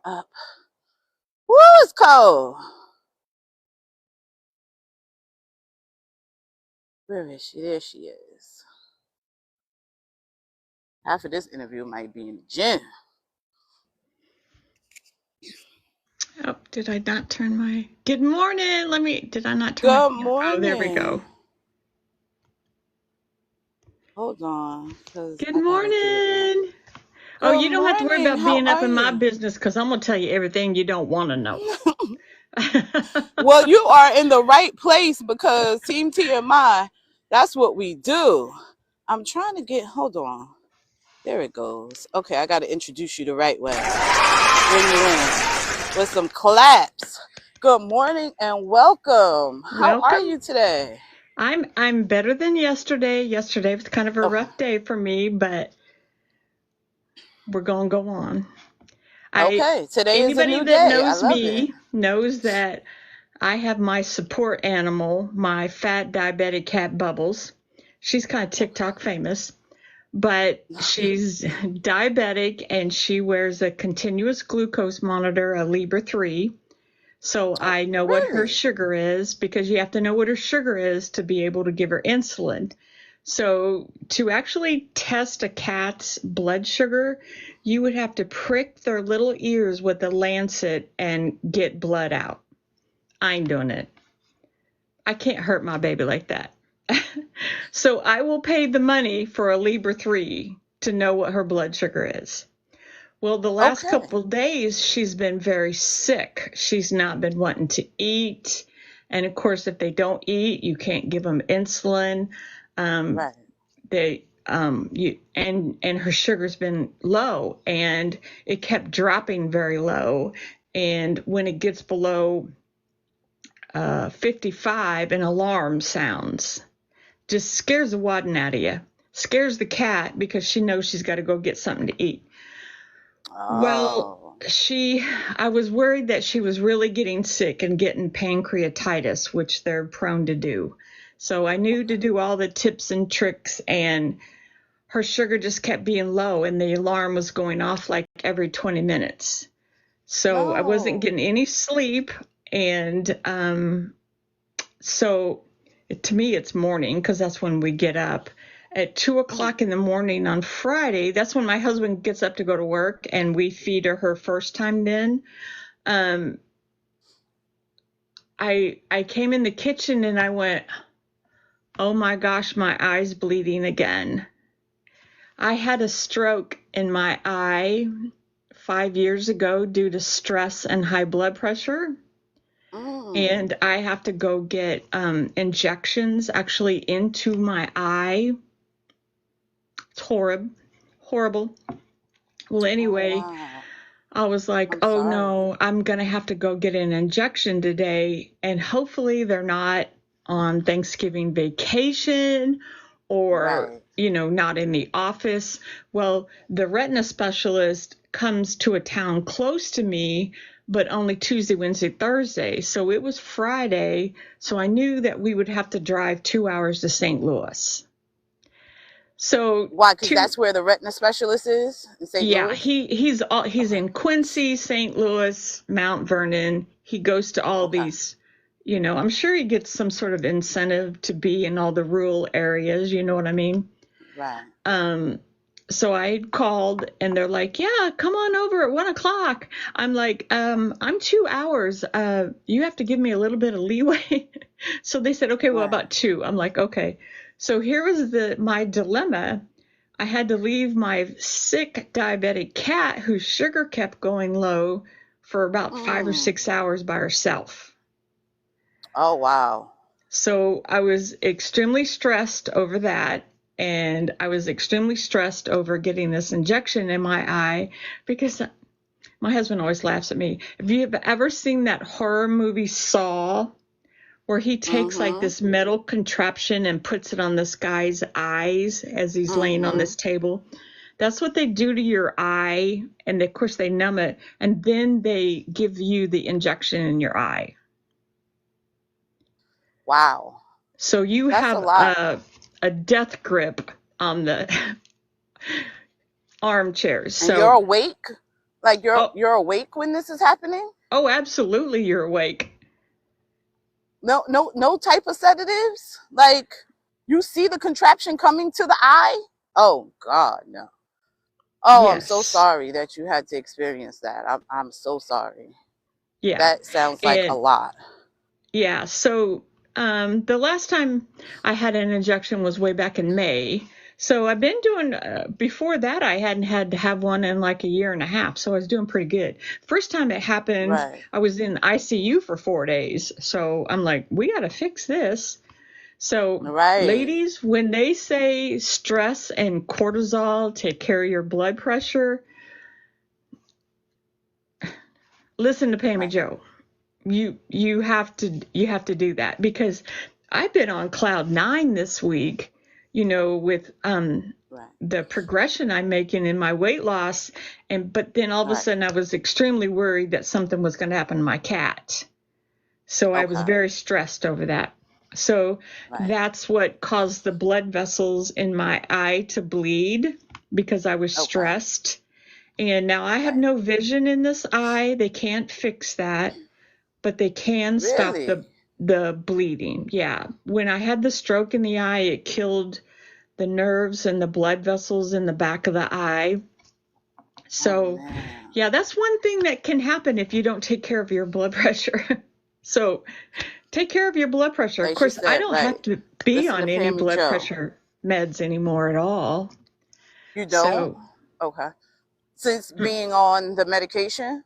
up. Woo, it's cold. Where is she? There she is. Half of this interview might be in the gym. Oh, did I not turn my... Good morning. Did I not turn Good my... morning. Oh, there we go. Hold on. Good morning. Oh, you don't have to worry about being up in my business because I'm going to tell you everything you don't want to know. Well, you are in the right place because Team TMI, that's what we do. I'm trying to get, hold on. There it goes. Okay, I got to introduce you the right way. Bring you in with some claps. Good morning and welcome. How are you today? I'm better than yesterday. Yesterday was kind of a rough day for me, but we're going to go on. Okay, today is a new Anybody day. that knows I love me knows that I have my support animal, my fat diabetic cat Bubbles. She's kind of TikTok famous, but she's diabetic and she wears a continuous glucose monitor, a Libre 3. So I know what her sugar is because you have to know what her sugar is to be able to give her insulin. So to actually test a cat's blood sugar, you would have to prick their little ears with a lancet and get blood out. I ain't doing it. I can't hurt my baby like that. So I will pay the money for a Libre 3 to know what her blood sugar is. Well, the last couple of days, she's been very sick. She's not been wanting to eat. And of course, if they don't eat, you can't give them insulin. And her sugar's been low and it kept dropping very low. And when it gets below 55, an alarm sounds. Just scares the wadding out of you. Scares the cat because she knows she's got to go get something to eat. Well, I was worried that she was really getting sick and getting pancreatitis, which they're prone to do. So I knew to do all the tips and tricks, and her sugar just kept being low, and the alarm was going off like every 20 minutes. So I wasn't getting any sleep, and so to me it's morning because that's when we get up. At 2 o'clock in the morning on Friday, that's when my husband gets up to go to work, and we feed her first time then. I came in the kitchen and I went, oh my gosh, my eye's bleeding again. I had a stroke in my eye 5 years ago due to stress and high blood pressure. And I have to go get injections actually into my eye. It's horrible. Well, anyway, I was like, oh no, I'm going to have to go get an injection today. And hopefully they're not on Thanksgiving vacation or, not in the office. Well, the retina specialist comes to a town close to me, but only Tuesday, Wednesday, Thursday. So it was Friday. So I knew that we would have to drive 2 hours to St. Louis. So why? Because that's where the retina specialist is in St. Louis? He's in Quincy, St. Louis, Mount Vernon. He goes to all these, I'm sure he gets some sort of incentive to be in all the rural areas, you know what I mean? Right. So I called and they're like, yeah, come on over at 1 o'clock. I'm like, I'm 2 hours. You have to give me a little bit of leeway. So they said, okay, well, about 2. I'm like, okay. So here was my dilemma. I had to leave my sick diabetic cat whose sugar kept going low for about 5 or 6 hours by herself. Oh, wow. So I was extremely stressed over that. And I was extremely stressed over getting this injection in my eye because my husband always laughs at me. Have you ever seen that horror movie Saw, where he takes like this metal contraption and puts it on this guy's eyes as he's laying on this table? That's what they do to your eye. And of course they numb it. And then they give you the injection in your eye. Wow. So you have a death grip on the armchairs. And you're awake? Like Oh, you're awake when this is happening? oh, absolutely, you're awake. No type of sedatives? Like you see the contraption coming to the eye? Oh God, no. Oh, I'm so Yes. sorry that you had to experience that. I'm so sorry. Yeah. That sounds like a And lot. yeah, so the last time I had an injection was way back in May. So I've been doing, before that, I hadn't had to have one in like a year and a half. So I was doing pretty good. First time it happened, Right. I was in ICU for 4 days. So I'm like, we got to fix this. So, Right. ladies, when they say stress and cortisol take care of your blood pressure, listen to Right. PamiJo. You have to do that, because I've been on cloud 9 this week, with Right. the progression I'm making in my weight loss, but then all of a Right. sudden I was extremely worried that something was going to happen to my cat. So I was Okay. very stressed over that. So Right. that's what caused the blood vessels in my eye to bleed, because I was Okay. stressed. And now I have Right. no vision in this eye. They can't fix that, but they can stop Really? the bleeding. Yeah. When I had the stroke in the eye, it killed the nerves and the blood vessels in the back of the eye. Oh So, man. yeah, that's one thing that can happen if you don't take care of your blood pressure. So, take care of your blood pressure. Of Like she course, I said, don't have right. to be Listen to on any Pammy blood Joe. pressure meds anymore at all. You don't? So, Okay. Since being on the medication?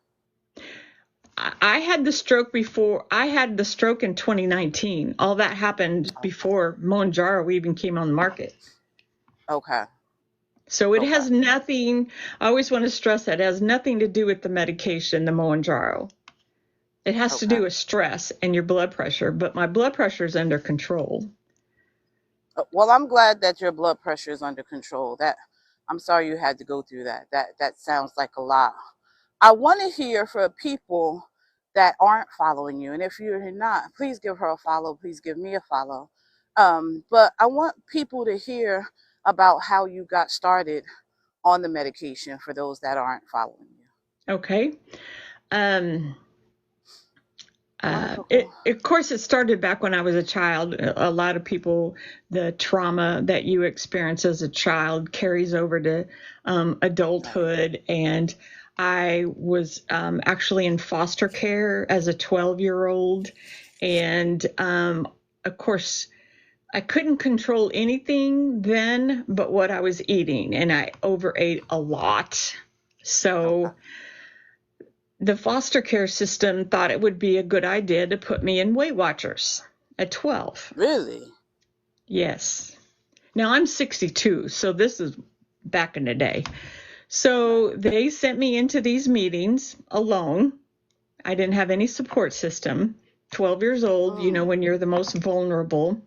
I had the stroke before. I had the stroke in 2019. All that happened before PamiJo even came on the market. Okay. So it Okay. has nothing, I always want to stress that, it has nothing to do with the medication, the PamiJo. It has to Okay. do with stress and your blood pressure, but my blood pressure is under control. Well, I'm glad that your blood pressure is under control. That I'm sorry you had to go through that. That sounds like a lot. I want to hear from people that aren't following you, and if you're not, please give her a follow. Please give me a follow. But I want people to hear about how you got started on the medication for those that aren't following you. Okay. Um, Wonderful. of course, it started back when I was a child. A lot of people, the trauma that you experience as a child carries over to Right. adulthood. And I was actually in foster care as a 12-year-old. And of course, I couldn't control anything then but what I was eating, and I overate a lot. Okay. So the foster care system thought it would be a good idea to put me in Weight Watchers at 12. Really? Yes. Now I'm 62, so this is back in the day. Right. So they sent me into these meetings alone. I didn't have any support system. 12 years old, Mm. when you're the most vulnerable.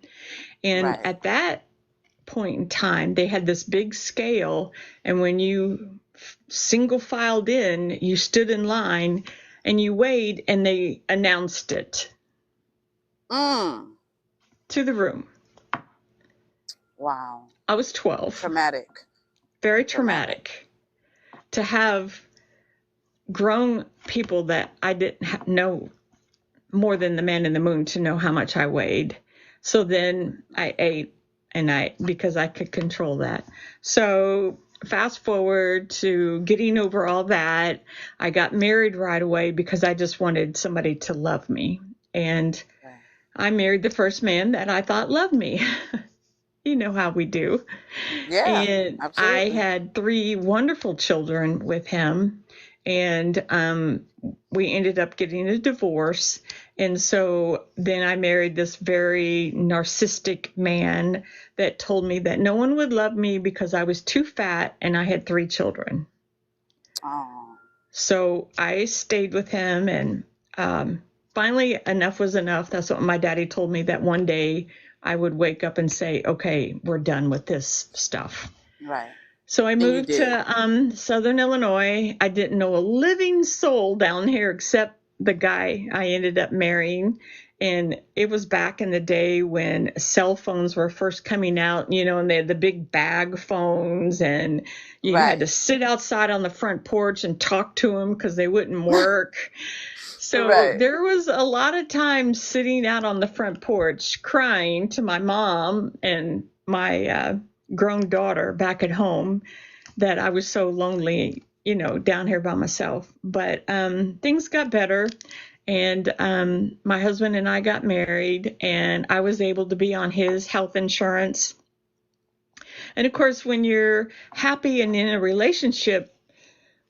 And Right. at that point in time, they had this big scale, and when you single filed in, you stood in line and you weighed, and they announced it Mm. to the room. Wow. I was 12. Traumatic. Very Traumatic. traumatic to have grown people that I didn't know more than the man in the moon to know how much I weighed. So then I ate, and because I could control that. So fast forward to getting over all that, I got married right away because I just wanted somebody to love me. And Right. I married the first man that I thought loved me. You know how we do. Yeah. And I Absolutely. had 3 wonderful children with him. And we ended up getting a divorce. And so then I married this very narcissistic man that told me that no one would love me because I was too fat and I had 3 children. Oh. So I stayed with him, and finally enough was enough. That's what my daddy told me, that one day I would wake up and say, okay, we're done with this stuff. Right. So I And you moved did. to Southern Illinois. I didn't know a living soul down here except the guy I ended up marrying. And it was back in the day when cell phones were first coming out, and they had the big bag phones, and you had to Right. sit outside on the front porch and talk to them because they wouldn't work. So Right. there was a lot of time sitting out on the front porch crying to my mom and my grown daughter back at home that I was so lonely, down here by myself. But things got better. And my husband and I got married, and I was able to be on his health insurance. And of course, when you're happy and in a relationship,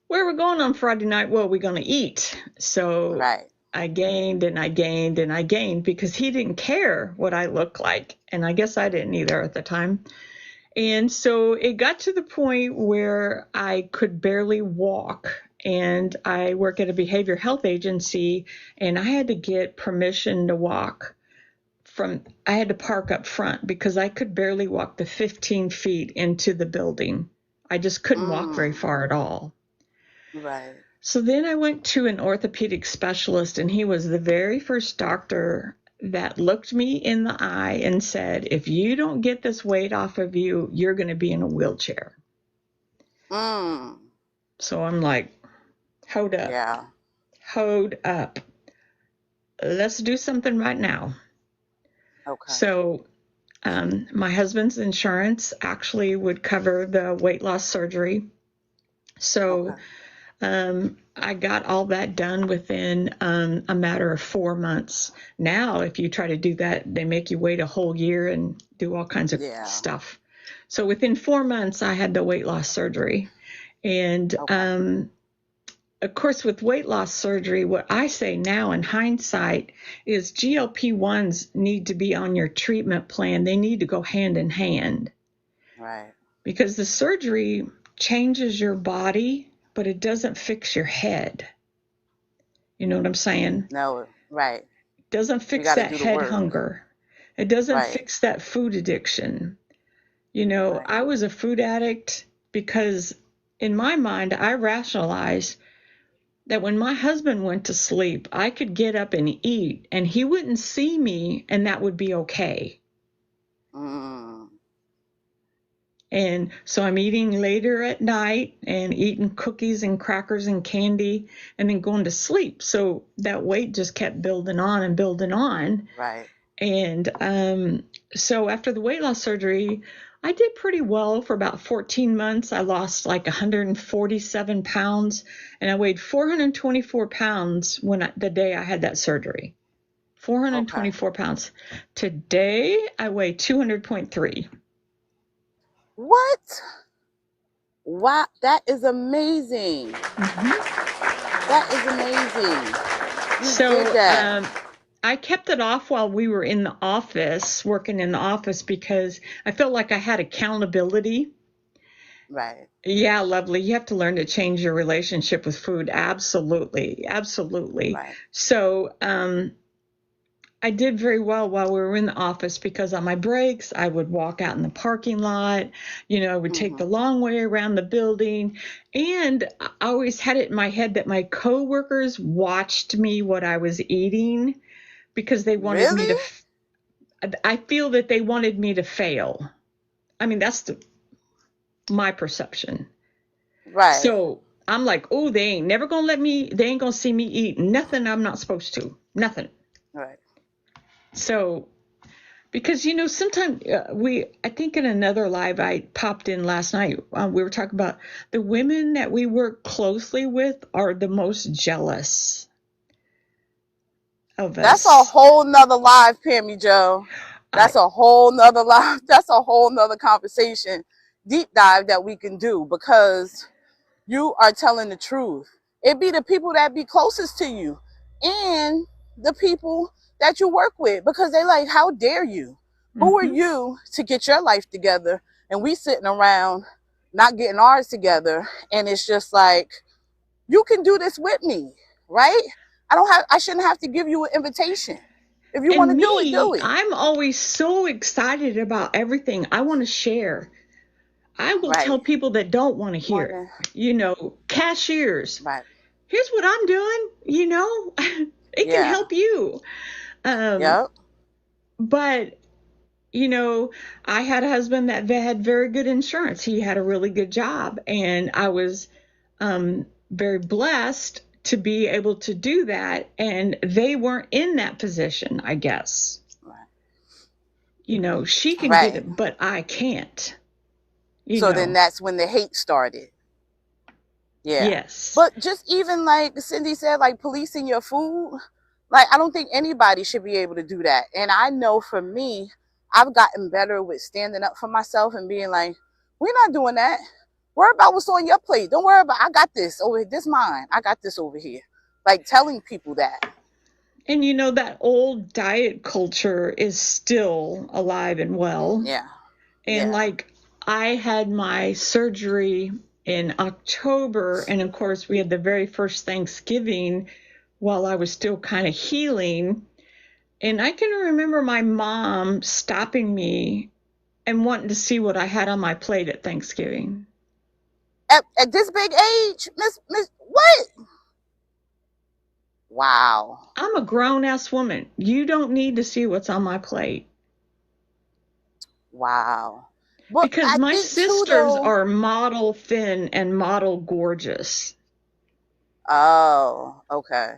where are we going on Friday night? Well, we're going to eat. So Right. I gained and I gained and I gained because he didn't care what I looked like. And I guess I didn't either at the time. And so it got to the point where I could barely walk. And I work at a behavioral health agency, and I had to get permission to walk I had to park up front because I could barely walk the 15 feet into the building. I just couldn't walk very far at all. Right. So then I went to an orthopedic specialist, and he was the very first doctor that looked me in the eye and said, if you don't get this weight off of you, you're going to be in a wheelchair. So I'm like, hold up. Yeah. Hold up. Let's do something right now. Okay. So my husband's insurance actually would cover the weight loss surgery. So I got all that done within a matter of 4 months. Now, if you try to do that, they make you wait a whole year and do all kinds of stuff. So within 4 months, I had the weight loss surgery. And of course, with weight loss surgery, what I say now in hindsight is GLP-1s need to be on your treatment plan. They need to go hand in hand. Right. Because the surgery changes your body, but it doesn't fix your head. You know what I'm saying? No, right. It doesn't fix that head hunger. It doesn't fix that food addiction. I was a food addict because in my mind, I rationalized that when my husband went to sleep, I could get up and eat, and he wouldn't see me, and that would be okay. And so I'm eating later at night and eating cookies and crackers and candy and then going to sleep. So that weight just kept building on and building on. Right. And so after the weight loss surgery, I did pretty well for about 14 months. I lost like 147 pounds, and I weighed 424 pounds the day I had that surgery. 424 pounds. Today, I weigh 200.3. What? Wow, that is amazing. That is amazing. You did that. I kept it off while we were in the office, working in the office, because I felt like I had accountability. Right. Yeah, lovely. You have to learn to change your relationship with food. Absolutely. Absolutely. Right. So I did very well while we were in the office because on my breaks, I would walk out in the parking lot. I would take the long way around the building. And I always had it in my head that my coworkers watched me what I was eating because they wanted me to, I feel that they wanted me to fail. I mean, that's my perception. Right. So I'm like, oh, they ain't never going to they ain't going to see me eat nothing I'm not supposed to. Nothing. Right. So, because, sometimes I think in another live I popped in last night, we were talking about the women that we work closely with are the most jealous of us. That's a whole nother live, PamiJo. That's a whole nother live. That's a whole nother conversation, deep dive that we can do because you are telling the truth. It be the people that be closest to you and the people that you work with because they like, how dare you? Who are you to get your life together? And we sitting around not getting ours together. And it's just like, you can do this with me, right? I shouldn't have to give you an invitation. If you want to do it, do it. I'm always so excited about everything. I want to share. I will tell people that don't want to hear it. Cashiers. Right. Here's what I'm doing, It can Yeah. help you. Um, Yep. but you know, I had a husband that had very good insurance. He had a really good job, and I was very blessed to be able to do that. And they weren't in that position, I guess. Right. She can get Right. it, but I can't, you So then know. that's when the hate started. Yeah. Yes. But just even like Cindy said, like policing your food, like I don't think anybody should be able to do that. And I know for me, I've gotten better with standing up for myself and being like, we're not doing that. Worry about what's on your plate. Don't worry about, I got this over here. This mine. I got this over here. Like telling people that. And that old diet culture is still alive and well. Yeah. And Yeah. like I had my surgery in October, and of course we had the very first Thanksgiving while I was still kind of healing. And I can remember my mom stopping me and wanting to see what I had on my plate at Thanksgiving. At this big age, Miss, what? Wow. I'm a grown ass woman. You don't need to see what's on my plate. Wow. But Because I my think too, sisters though. are model thin and model gorgeous. Oh, okay.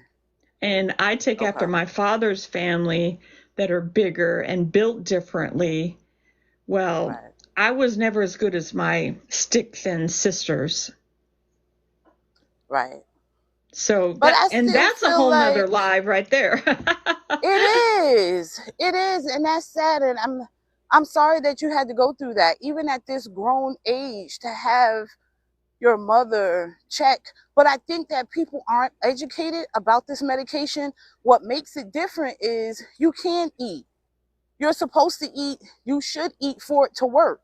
And I take after Okay. my father's family that are bigger and built differently. Well, Right. I was never as good as my stick thin sisters. Right. So But I and still that's a feel whole nother like live right there. it is. It is, and that's sad. And I'm sorry that you had to go through that, even at this grown age, to have your mother check. But I think that people aren't educated about this medication. What makes it different is you can eat. You're supposed to eat. You should eat for it to work.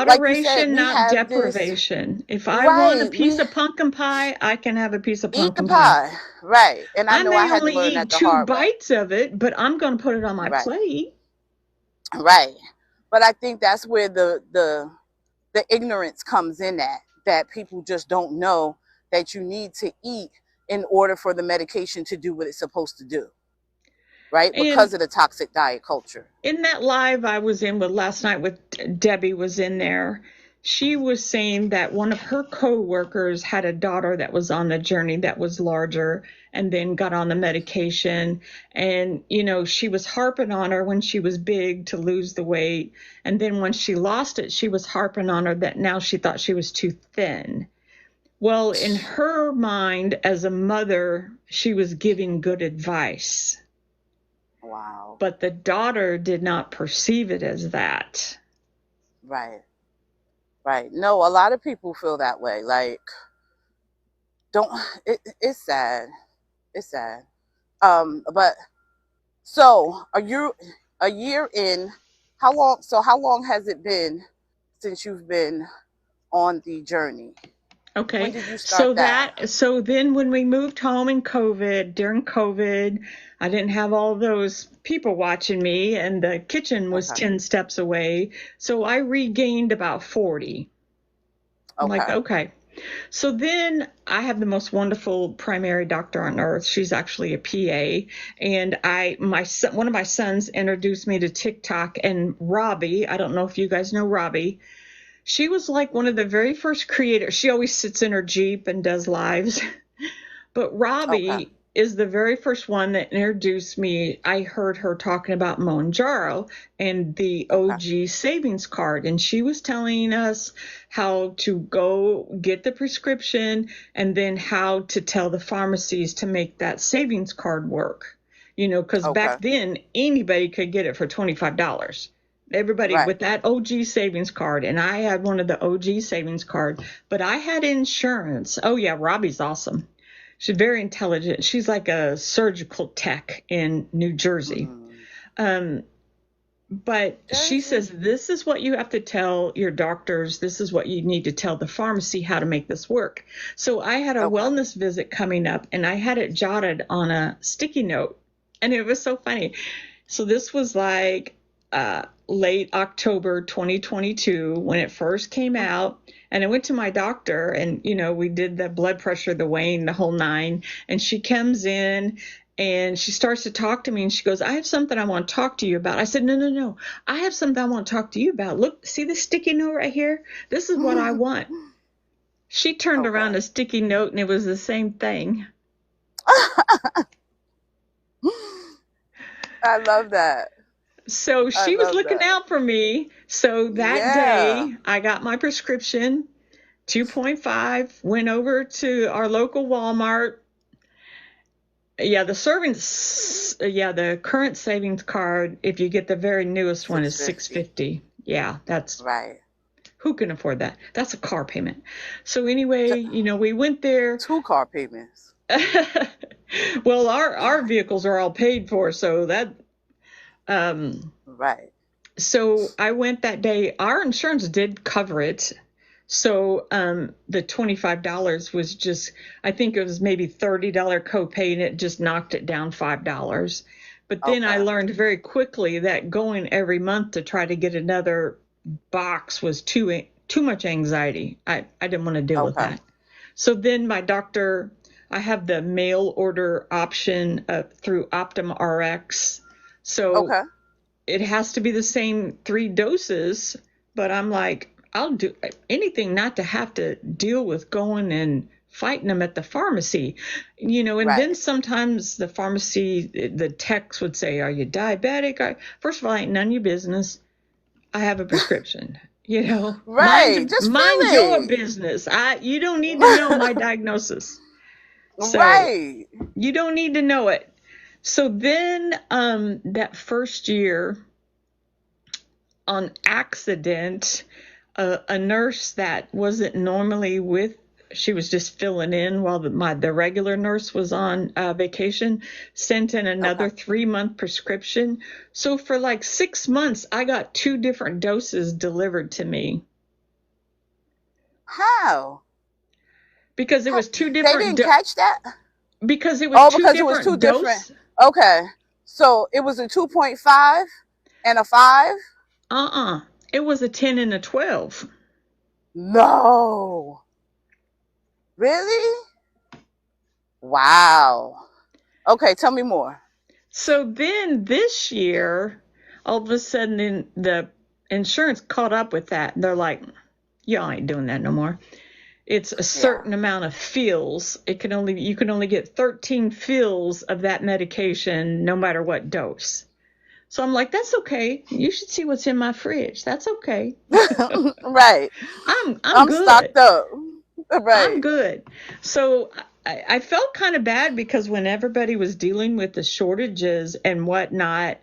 Like you said, Moderation, we not have this. deprivation. If I want a Right. piece We of pumpkin pie, I can have a piece of eat the pumpkin pie. pie. Right. And I I know I may had to only learn eat that the two hard way. bites of it, but I'm going to put it on my Right. plate. Right. But I think that's where the ignorance comes in, that people just don't know that you need to eat in order for the medication to do what it's supposed to do. Right? And Because of the toxic diet culture. in that live I was in with last night with Debbie was in there. She was saying that one of her co-workers had a daughter that was on the journey that was larger and then got on the medication. And, she was harping on her when she was big to lose the weight. And then when she lost it, she was harping on her that now she thought she was too thin. Well, in her mind as a mother, she was giving good advice. Wow. But the daughter did not perceive it as that. Right. Right. No, a lot of people feel that way. Like, don't, it's sad. It's sad. But so are you a year in? How long has it been since you've been on the journey? When Okay. did you start So that? then when we moved home during COVID, I didn't have all those people watching me and the kitchen was Okay. 10 steps away. So I regained about 40. I'm like, Okay. okay. So then I have the most wonderful primary doctor on earth. She's actually a PA. And one of my sons introduced me to TikTok, and Robbie, I don't know if you guys know Robbie. She was like one of the very first creators. She always sits in her Jeep and does lives. But Okay. Robbie is the very first one that introduced me. I heard her talking about Monjaro and the Okay. OG savings card. And she was telling us how to go get the prescription and then how to tell the pharmacies to make that savings card work. Because Okay. back then anybody could get it for $25. Everybody Right. with that OG savings card, and I had one of the OG savings card, but I had insurance. Oh yeah, Robbie's awesome. She's very intelligent. She's like a surgical tech in New Jersey. Um, but she Jersey. says, this is what you have to tell your doctors. This is what you need to tell the pharmacy how to make this work. So I had a Okay. wellness visit coming up, and I had it jotted on a sticky note. And it was so funny. So this was like late October 2022 when it first came out. And I went to my doctor and, we did the blood pressure, the weighing, the whole nine. And she comes in And she starts to talk to me and she goes, I have something I want to talk to you about. I said, no. I have something I want to talk to you about. Look, see this sticky note right here? This is what I want. She turned around a sticky note and it was the same thing. I love that. So she was looking out for me. So that day I got my prescription, 2.5, went over to our local Walmart. Yeah, the current savings card, if you get the very newest one, is $650. Yeah, that's right. Who can afford that? That's a car payment. So anyway, we went there. 2 car payments. Well, our vehicles are all paid for, so that right. So I went that day. Our insurance did cover it. So the $25 was just, I think it was maybe $30 copay, and it just knocked it down $5. But then I learned very quickly that going every month to try to get another box was too much anxiety. I didn't want to deal with that. So then my doctor, I have the mail order option through Optum RX. So it has to be the same 3 doses, but I'm like, I'll do anything not to have to deal with going and fighting them at the pharmacy, and then sometimes the pharmacy, the techs would say, are you diabetic? First of all, ain't none of your business. I have a prescription, Right. Mind your business. You don't need to know my diagnosis. So right. You don't need to know it. So then that first year, on accident, a nurse that wasn't normally she was just filling in while the regular nurse was on vacation, sent in another 3-month prescription. So for like 6 months, I got 2 different doses delivered to me. How? Because it was 2 different. They didn't catch that? Because it was because it was 2 different. Okay. So it was a 2.5 and a 5? It was a 10 and a 12. No. Really? Wow. Okay, tell me more. So then this year, all of a sudden the insurance caught up with that. They're like, y'all ain't doing that no more. It's a certain amount of fills. You can only get 13 fills of that medication no matter what dose. So I'm like, that's okay. You should see what's in my fridge. That's okay. Right. I'm good. Stocked up. Right. I'm good. So I felt kind of bad because when everybody was dealing with the shortages and whatnot,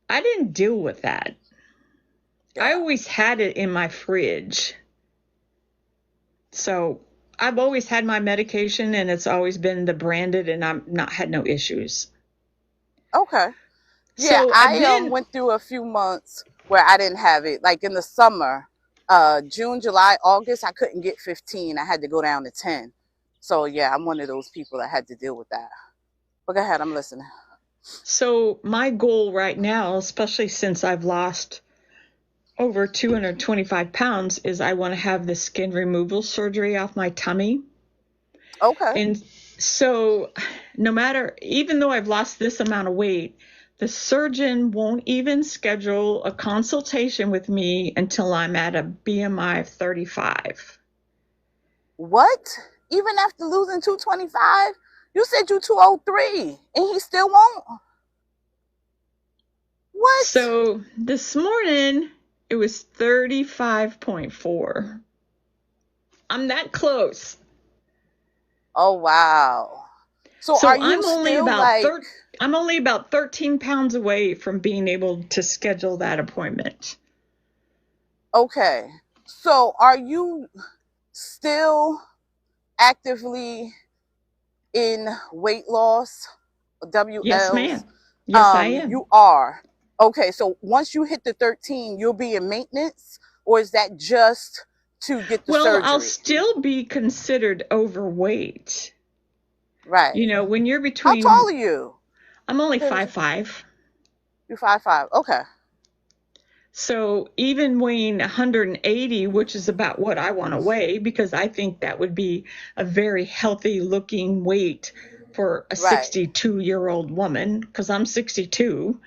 I didn't deal with that. Yeah. I always had it in my fridge. So I've always had my medication, and it's always been the branded, and I've not had no issues. Okay. Yeah, so I went through a few months where I didn't have it. Like in the summer, June, July, August, I couldn't get 15. I had to go down to 10. So yeah, I'm one of those people that had to deal with that. But go ahead, I'm listening. So my goal right now, especially since I've lost over 225 pounds, is I want to have the skin removal surgery off my tummy. Okay. And so even though I've lost this amount of weight, the surgeon won't even schedule a consultation with me until I'm at a BMI of 35. What? Even after losing 225? You said you 203 and he still won't? What? So this morning it was 35.4. I'm that close. Oh, wow. So are you I'm only about 13 pounds away from being able to schedule that appointment. Okay. So are you still actively in weight loss, WLs? Yes, ma'am. Yes, I am. You are. Okay. So once you hit the 13, you'll be in maintenance, or is that just to get the surgery? Well, I'll still be considered overweight. Right. When you're between... How tall are you? I'm only 5'5". You're 5'5". Okay. So even weighing 180, which is about what I want to weigh, because I think that would be a very healthy looking weight for a Right. 62-year-old woman, because I'm 62.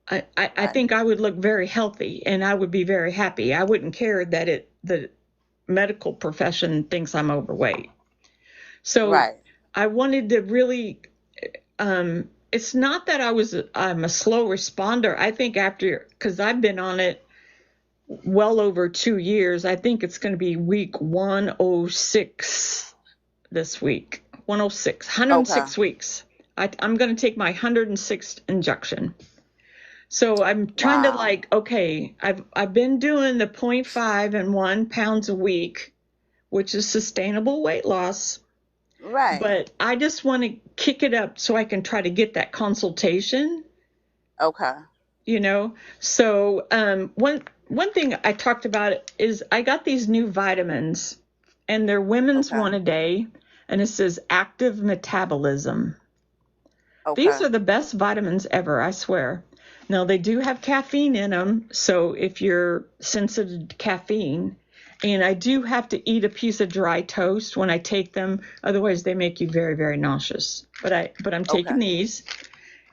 I Right. think I would look very healthy and I would be very happy. I wouldn't care that the medical profession thinks I'm overweight. So Right. I wanted to really, it's not that I'm a slow responder. I think after, because I've been on it well over 2 years, I think it's going to be week 106 this week. 106, Okay. 106 weeks. I'm going to take my 106th injection. So I'm trying to Wow. like, okay, I've been doing the 0.5 and 1 pounds a week, which is sustainable weight loss. Right. But I just want to kick it up so I can try to get that consultation, Okay. you know. So one thing I talked about is I got these new vitamins, and they're women's Okay. one a day, and it says active metabolism. Okay. These are the best vitamins ever, I swear. Now, they do have caffeine in them, so if you're sensitive to caffeine, and I do have to eat a piece of dry toast when I take them, otherwise they make you very, very nauseous. But I'm Okay. taking these,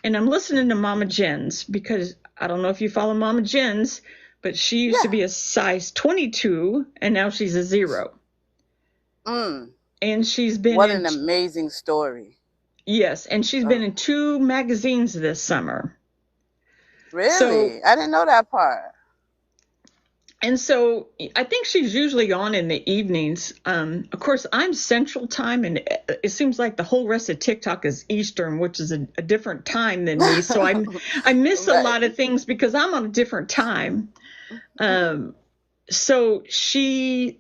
and I'm listening to Mama Jen's, because I don't know if you follow Mama Jen's, but she used to Yeah. be a size 22, and now she's a 0. Mm. And she's been What in, an amazing story. yes, and she's been Oh, in 2 magazines this summer. So really? I didn't know that part. And so I think she's usually on in the evenings. Of course, I'm Central Time, and it seems like the whole rest of TikTok is Eastern, which is a different time than me. So I miss a Right. lot of things because I'm on a different time. Um, so she,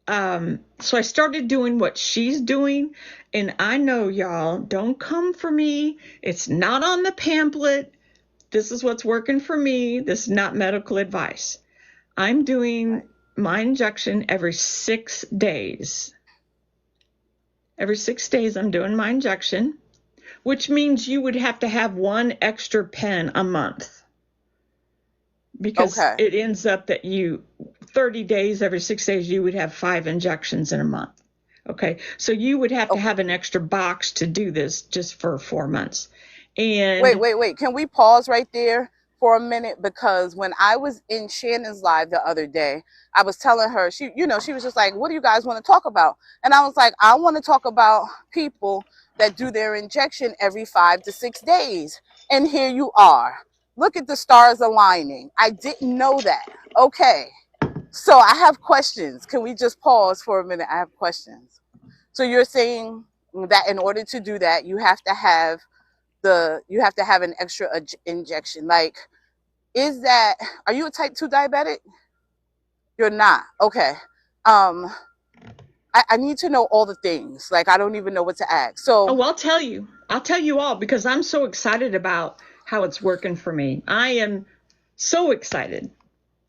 so I started doing what she's doing, and I know y'all don't come for me. It's not on the pamphlet. This is what's working for me. This is not medical advice. I'm doing Right. my injection every 6 days. Every 6 days, I'm doing my injection, which means you would have to have one extra pen a month, because Okay. it ends up that 30 days, every 6 days, you would have 5 injections in a month. Okay. So you would have to Okay. have an extra box to do this just for 4 months. Wait, And wait, wait. Can we pause right there for a minute? Because when I was in Shannon's live the other day, I was telling her, she was just like, what do you guys want to talk about? And I was like, I want to talk about people that do their injection every 5 to 6 days. And here you are. Look at the stars aligning. I didn't know that. Okay. So I have questions. Can we just pause for a minute? I have questions. So you're saying that in order to do that, you have to have an extra injection. Like, is that, are you a type 2 diabetic? You're not. Okay. um I need to know all the things. Like, I don't even know what to ask. So oh, I'll tell you all, because I'm so excited about how it's working for me. I am so excited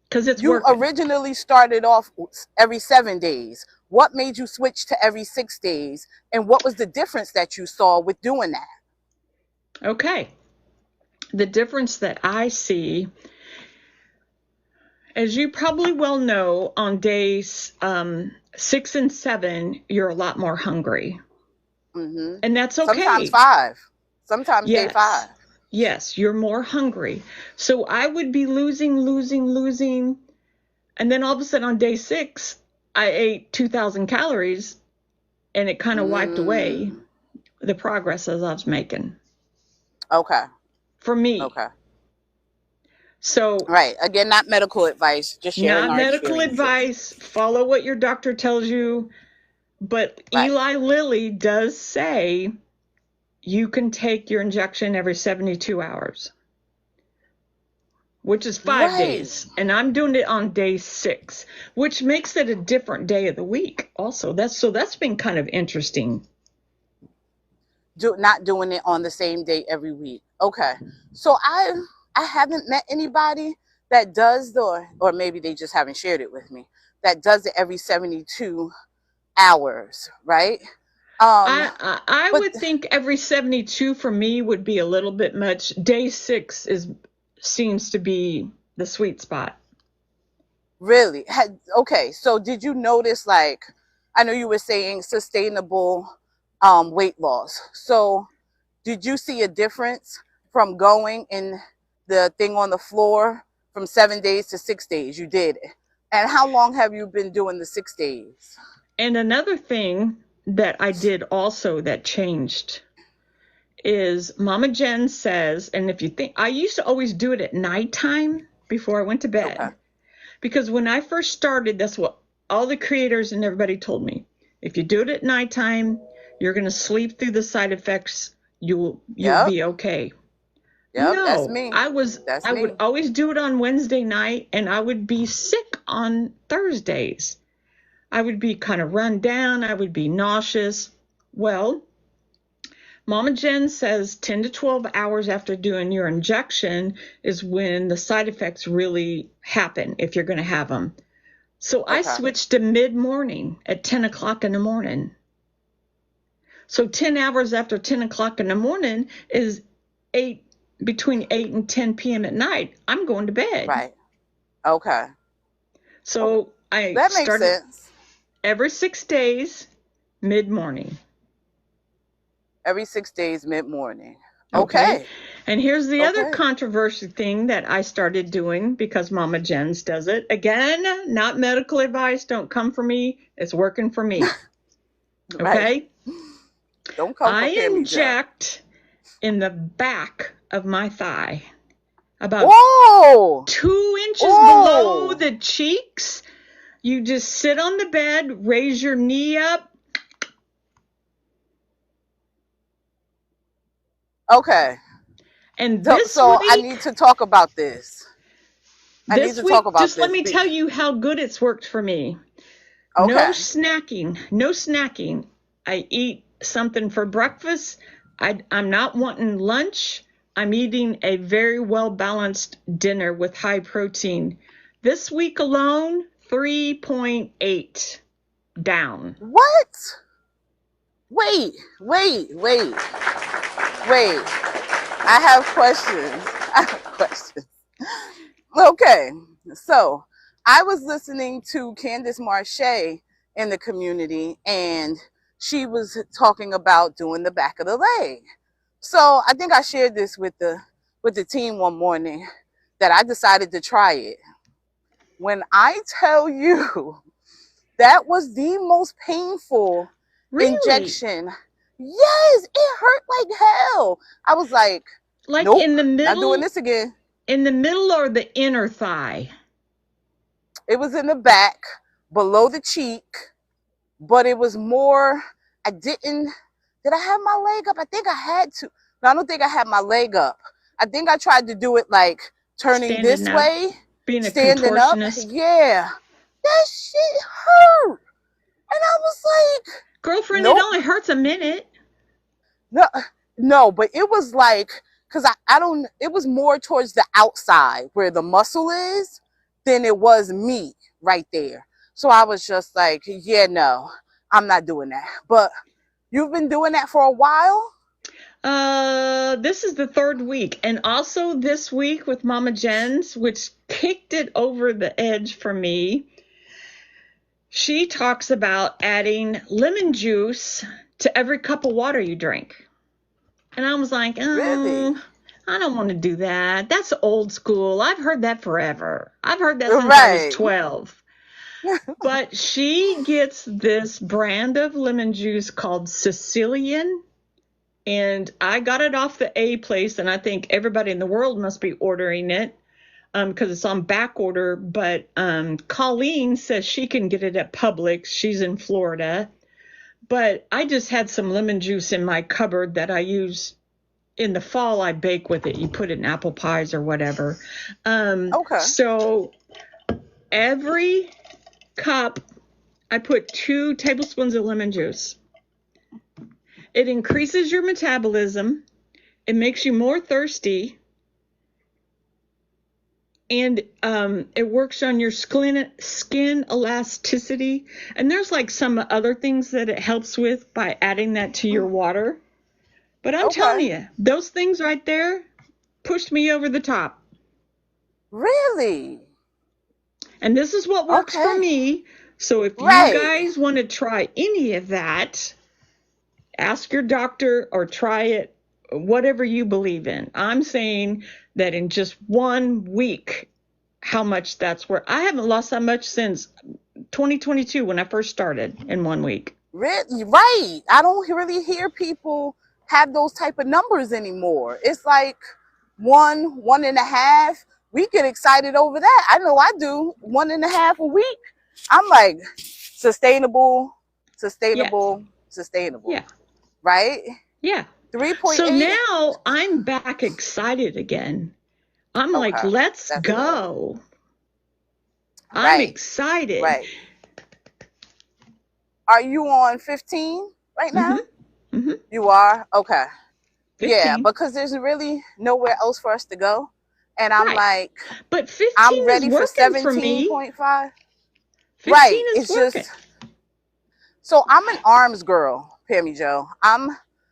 because it's you working. originally started off every 7 days. What made you switch to every 6 days, and what was the difference that you saw with doing that? Okay. The difference that I see, as you probably well know, on days 6 and 7, you're a lot more hungry. Mm-hmm. And that's Sometimes okay. 5, sometimes day Yes. 5. Yes, you're more hungry. So I would be losing. And then all of a sudden on day 6, I ate 2,000 calories, and it kind of wiped away Mm. the progress as I was making Okay. for me. Okay. So, Right. Again, not medical advice, just sharing not our medical experiences. advice. Follow what your doctor tells you. But Right. Eli Lilly does say you can take your injection every 72 hours, which is five Right. days. And I'm doing it on day 6, which makes it a different day of the week. Also, that's been kind of interesting. Not doing it on the same day every week. Okay. So I haven't met anybody that does the, or maybe they just haven't shared it with me, that does it every 72 hours, right? Um I but would think every 72 for me would be a little bit much. Day 6 is seems to be the sweet spot. really, okay, so did you notice, like, I know you were saying sustainable weight loss. So did you see a difference from going in the thing on the floor from 7 days to 6 days? You did. And how long have you been doing the 6 days? And another thing that I did also that changed is Mama Jen says, and if you think, I used to always do it at nighttime before I went to bed. Okay. Because when I first started, that's what all the creators and everybody told me. If you do it at nighttime, you're going to sleep through the side effects. You'll be okay. Yep, that's No, me. I That's would me. always do it on Wednesday night, and I would be sick on Thursdays. I would be kind of run down. I would be nauseous. Well, Mama Jen says 10 to 12 hours after doing your injection is when the side effects really happen if you're going to have them. So I Okay. switched to mid-morning at 10 o'clock in the morning. So 10 hours after 10 o'clock in the morning is between 8 and 10 p.m. at night. I'm going to bed. Right. Okay. So I That makes started sense. every 6 days, mid-morning. Every 6 days, mid-morning. Okay. Okay. And here's the other Okay. controversial thing that I started doing because Mama Jen's does it. Again, not medical advice. Don't come for me. It's working for me. Okay. Right. Don't come I for PamiJo. inject in the back of my thigh, about Whoa! 2 inches Whoa! below the cheeks. You just sit on the bed, raise your knee up. Okay. And this So week, I need to talk about this. Just let me tell you how good it's worked for me. Okay. No snacking. I eat something for breakfast. I'm not wanting lunch. I'm eating a very well-balanced dinner with high protein. This week alone, 3.8 down. What? Wait. I have questions. Okay. So I was listening to Candice Marche in the community, and she was talking about doing the back of the leg. So I think I shared this with the team one morning that I decided to try it. When I tell you that was the most painful injection. Yes, it hurt like hell. I was like nope, in the middle, not doing this again. In the middle or the inner thigh? It was in the back, below the cheek, but it was more, did I have my leg up? I think I had to. No, I don't think I had my leg up. I think I tried to do it like turning standing this up, way, being a standing up. Yeah, that shit hurt. And I was like, girlfriend, nope. It only hurts a minute. No, but it was like, because it was more towards the outside where the muscle is than it was me right there. So I was just like, yeah, no, I'm not doing that. But you've been doing that for a while? This is the 3rd week. And also this week with Mama Jen's, which kicked it over the edge for me. She talks about adding lemon juice to every cup of water you drink. And I was like, Really? I don't want to do that. That's old school. I've heard that forever. I've heard that since I was 12. But she gets this brand of lemon juice called Sicilian. And I got it off the A place, and I think everybody in the world must be ordering it because it's on back order. But Colleen says she can get it at Publix. She's in Florida. But I just had some lemon juice in my cupboard that I use in the fall. I bake with it. You put it in apple pies or whatever. Okay. So every cup, I put 2 tablespoons of lemon juice. It increases your metabolism. It makes you more thirsty. And it works on your skin elasticity. And there's like some other things that it helps with by adding that to your water. But I'm telling you, those things right there pushed me over the top. Really? And this is what works for me. So if you guys want to try any of that, ask your doctor or try it, whatever you believe in. I'm saying that in just 1 week, how much that's worth. I haven't lost that much since 2022 when I first started in 1 week. Right. I don't really hear people have those type of numbers anymore. It's like 1.5. We get excited over that. I know I do. 1.5 a week. I'm like, sustainable, Yeah. sustainable. Yeah. Right? Yeah. 3.8. So now I'm back excited again. I'm like, Okay. let's That's good. go. I'm Right. excited. Right. Are you on 15 right now? Mm-hmm. You are? Okay. Yeah, 15. because there's really nowhere else for us to go. And I'm Right. like, But 15 I'm is ready for working for me. 17.5. 15 Right. is It's working. just, so I'm an arms girl, PamiJo. I'm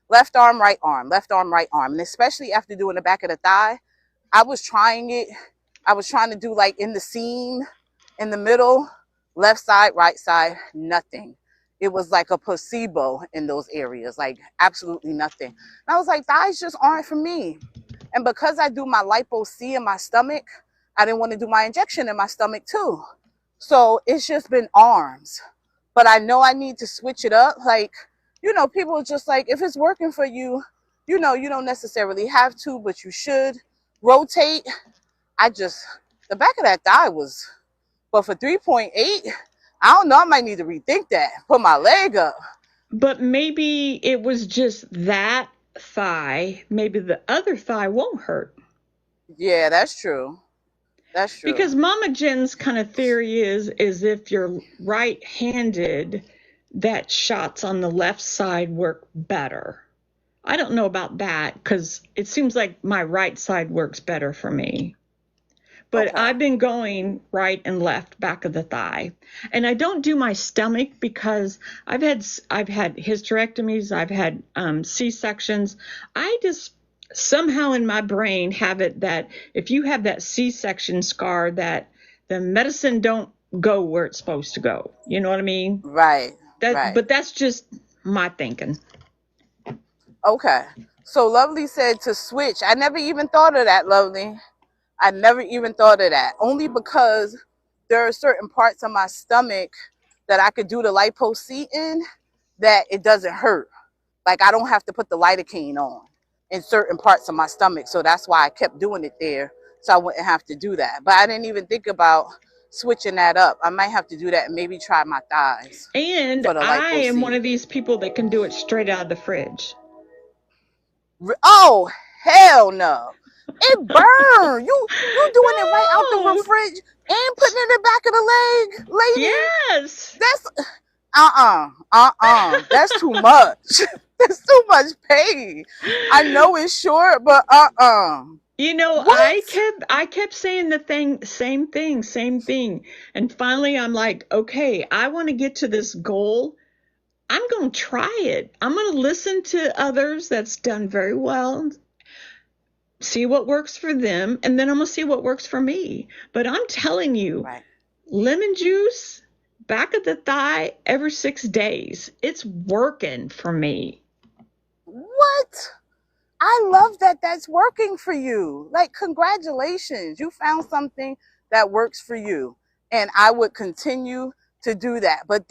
left arm, right arm, left arm, right arm. And especially after doing the back of the thigh, I was trying it. I was trying to do like in the seam, in the middle, left side, right side, nothing. It was like a placebo in those areas, like absolutely nothing. And I was like, thighs just aren't for me. And because I do my lipo C in my stomach, I didn't want to do my injection in my stomach too. So it's just been arms. But I know I need to switch it up. Like, people are just like, if it's working for you, you don't necessarily have to, but you should rotate. The back of that thigh was, but for 3.8, I don't know, I might need to rethink that. Put my leg up. But maybe it was just that thigh. Maybe the other thigh won't hurt. Yeah, that's true. That's true. Because Mama Jen's kind of theory is if you're right-handed, that shots on the left side work better. I don't know about that because it seems like my right side works better for me. But Okay. I've been going right and left back of the thigh. And I don't do my stomach because I've had hysterectomies, I've had C-sections. I just somehow in my brain have it that if you have that C-section scar, that the medicine don't go where it's supposed to go. You know what I mean? Right. Right. But that's just my thinking. Okay. So Lovely said to switch. I never even thought of that, Lovely. I never even thought of that. Only because there are certain parts of my stomach that I could do the lipo C in that it doesn't hurt. Like I don't have to put the lidocaine on in certain parts of my stomach. So that's why I kept doing it there. So I wouldn't have to do that. But I didn't even think about switching that up. I might have to do that and maybe try my thighs And for the I lipo am one C. of these people that can do it straight out of the fridge. Oh, hell no. It burn. You doing it right out the No. fridge and putting it in the back of the leg, lady. Yes. That's That's too much. That's too much pain. I know it's short, but You know, What? I kept saying same thing. And finally I'm like, okay, I want to get to this goal. I'm going to try it. I'm going to listen to others that's done very well, see what works for them, and then I'm going to see what works for me. But I'm telling you, Right. lemon juice, back of the thigh every 6 days. It's working for me. What? I love that that's working for you. Like, congratulations. You found something that works for you. And I would continue to do that. But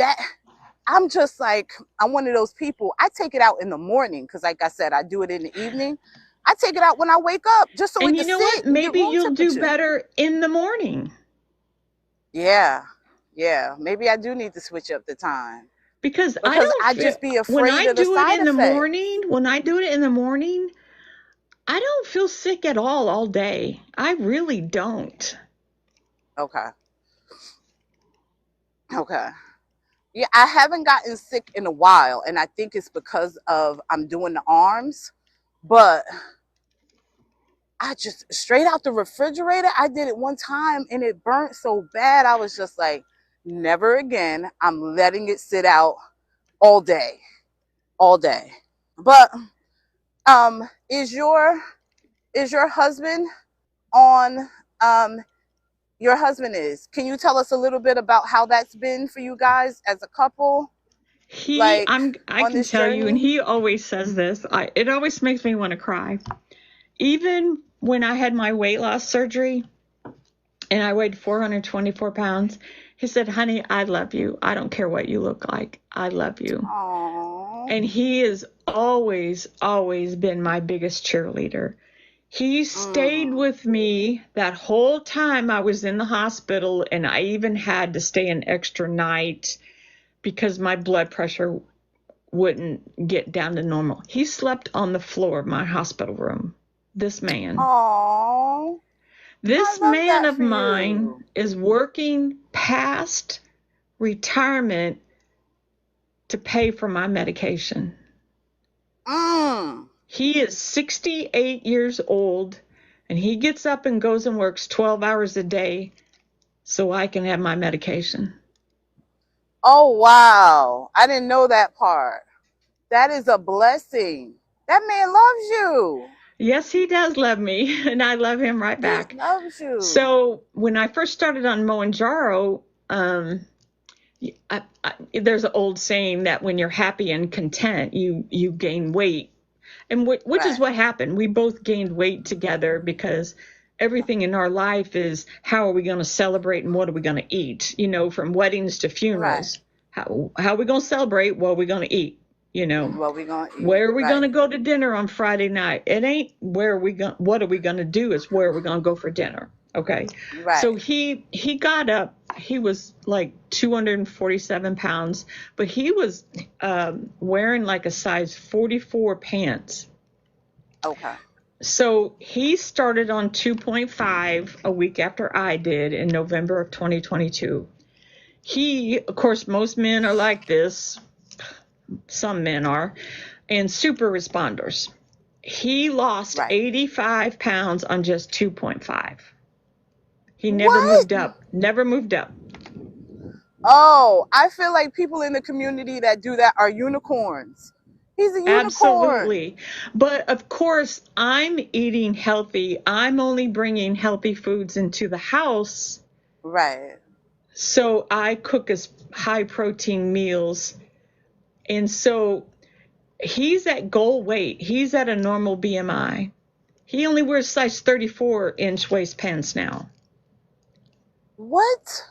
I'm just like, I'm one of those people. I take it out in the morning because, like I said, I do it in the evening. I take it out when I wake up just so it And you can know what? sit and get Maybe room you'll do temperature. better in the morning. Yeah. Yeah. Maybe I do need to switch up the time Because I because don't I feel just be when afraid I of the do it side in the effects. morning, I don't feel sick at all day. I really don't. Okay. Okay. Yeah, I haven't gotten sick in a while, and I think it's because of I'm doing the arms, but I just straight out the refrigerator, I did it one time and it burnt so bad. I was just like, never again. I'm letting it sit out all day, all day. But um is your is your husband on your husband is. Can you tell us a little bit about how that's been for you guys as a couple? like I on can this tell you, and journey? he always says this. It always makes me want to cry. Even when I had my weight loss surgery and I weighed 424 pounds, he said, "Honey, I love you. I don't care what you look like. I love you." Oh. And he has always been my biggest cheerleader. He stayed Mm. with me that whole time I was in the hospital, and I even had to stay an extra night because my blood pressure wouldn't get down to normal. He slept on the floor of my hospital room. This man. Oh. I This love man that of for you. mine is working past retirement to pay for my medication. Mm. He is 68 years old, and he gets up and goes and works 12 hours a day so I can have my medication. Oh, wow. I didn't know that part. That is a blessing. That man loves you. Yes, he does love me, and I love him right He back. loves you. So when I first started on Moanjaro, there's an old saying that when you're happy and content, you gain weight, and which is Right. what happened. We both gained weight together because everything in our life is how are we going to celebrate and what are we going to eat? From weddings to Right. funerals. How are we going to celebrate? What are we going to eat? What we gonna eat? Where are we going Right. to go to dinner on Friday night? It ain't where are we going. What are we going to do? It's where are we going to go for dinner? Okay. So Right. he got up. He was like 247 pounds, but he was wearing like a size 44 pants. Okay. So he started on 2.5 a week after I did in November of 2022. Of course, most men are like this. Some men are, and super responders. He lost Right. 85 pounds on just 2.5. He never What? moved up, never moved up. Oh, I feel like people in the community that do that are unicorns. He's a unicorn. Absolutely. But of course, I'm eating healthy. I'm only bringing healthy foods into the house. Right. So I cook as high protein meals. And so he's at goal weight. He's at a normal BMI. He only wears size 34-inch waist pants now. What?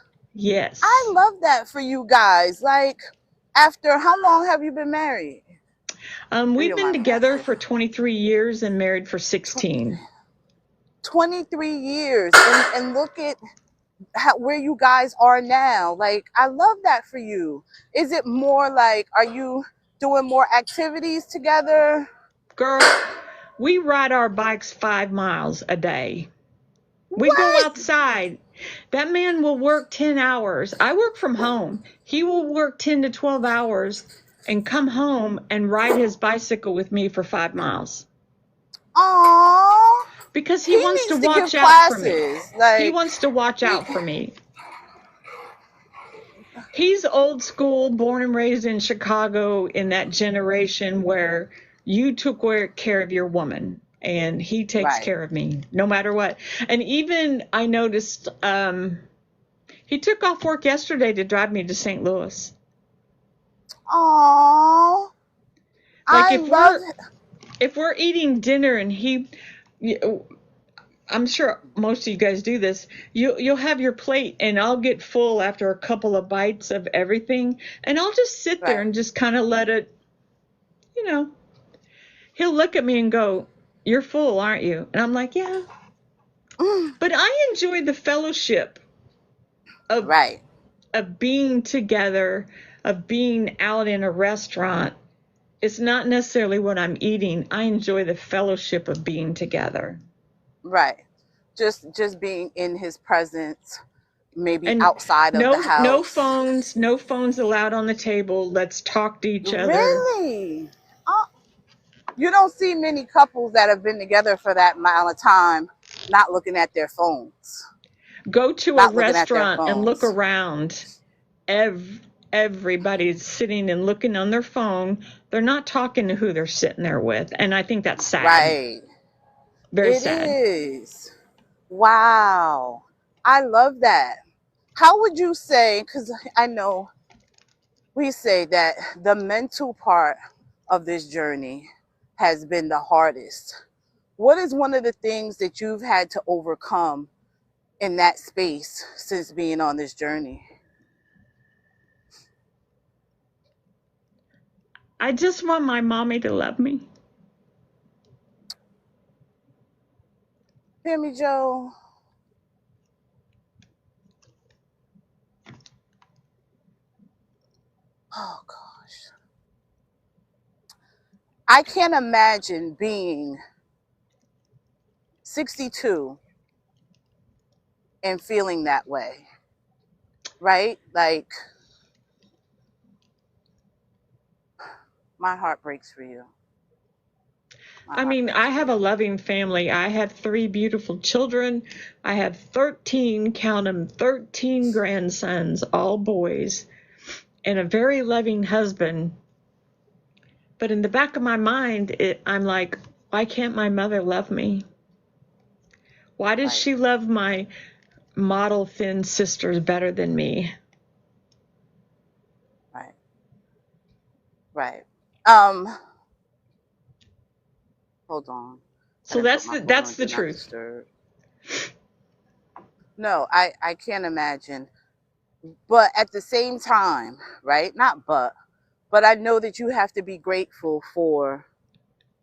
I Yes. love that for you guys. Like, after how long have you been married? If you We've don't been mind me together asking. for 23 years and married for 16. 23 years. And look at where you guys are now. Like, I love that for you. Is it more like, are you doing more activities together? Girl, we ride our bikes 5 miles a day. We go What? outside. That man will work 10 hours. I work from home. He will work 10 to 12 hours and come home and ride his bicycle with me for 5 miles Aww. because he He wants to needs to give watch out for me. classes. He Like, wants to watch he, out for me. He's old school, born and raised in Chicago in that generation where you took care of your woman and he takes right. care of me no matter what. And even I noticed he took off work yesterday to drive me to St. Louis. Aww. Like I love it. if we're eating dinner and I'm sure most of you guys do this. You'll have your plate and I'll get full after a couple of bites of everything and I'll just sit there Right. and just kind of let it, you know, he'll look at me and go, "You're full, aren't you?" And I'm like, "Yeah." But I enjoy the fellowship of Right. being together, of being out in a restaurant. It's not necessarily what I'm eating. I enjoy the fellowship of being together. Right. Just being in his presence, maybe And outside of the no house. phones, no phones allowed on the table. Let's talk to each other. Really? Oh, you don't see many couples that have been together for that amount of time not looking at their phones. Go to a Not looking at their restaurant and look phones. around. Everybody's sitting and looking on their phone. They're not talking to who they're sitting there with. And I think that's sad. Right. Very It sad. is. Wow. I love that. How would you say, because I know we say that the mental part of this journey has been the hardest. What is one of the things that you've had to overcome in that space since being on this journey? I just want my mommy to love me. PamiJo, oh gosh. I can't imagine being 62 and feeling that way, right? Like, my heart breaks for you. My I heart mean, breaks I for have a you. loving family. I have 3 beautiful children. I have 13, count them, 13 grandsons, all boys, and a very loving husband. But in the back of my mind, I'm like, why can't my mother love me? Why does Right, she love my model thin sisters better than me? right, right. Um, hold on. I So didn't put that's my the phone on that's the Do Not truth. Disturb. No, I can't imagine. But at the same time, right? Not but I know that you have to be grateful for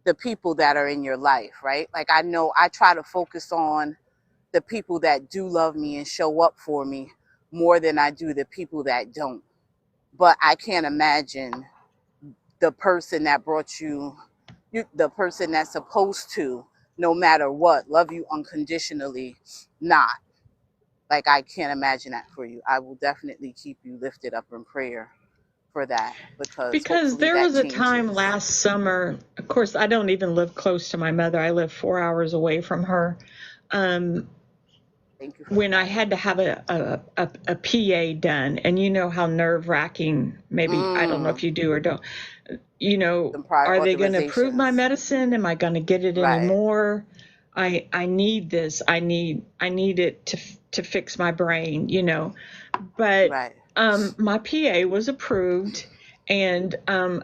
the people that are in your life, right? Like, I know I try to focus on the people that do love me and show up for me more than I do the people that don't. But I can't imagine the person that brought you, the person that's supposed to, no matter what, love you unconditionally, not. Like, I can't imagine that for you. I will definitely keep you lifted up in prayer for that, because Because hopefully there that was a time changes. last summer, of course, I don't even live close to my mother. I live 4 hours away from her. Um, Thank you for when I praying. had to have a PA done, and you know how nerve wracking, maybe, I don't know if Mm, you do or don't, you know, the prior are they going to approve my authorizations. medicine? Am I going to get it Right, anymore? I need this. I need it to fix my brain, you know. But right. my PA was approved, and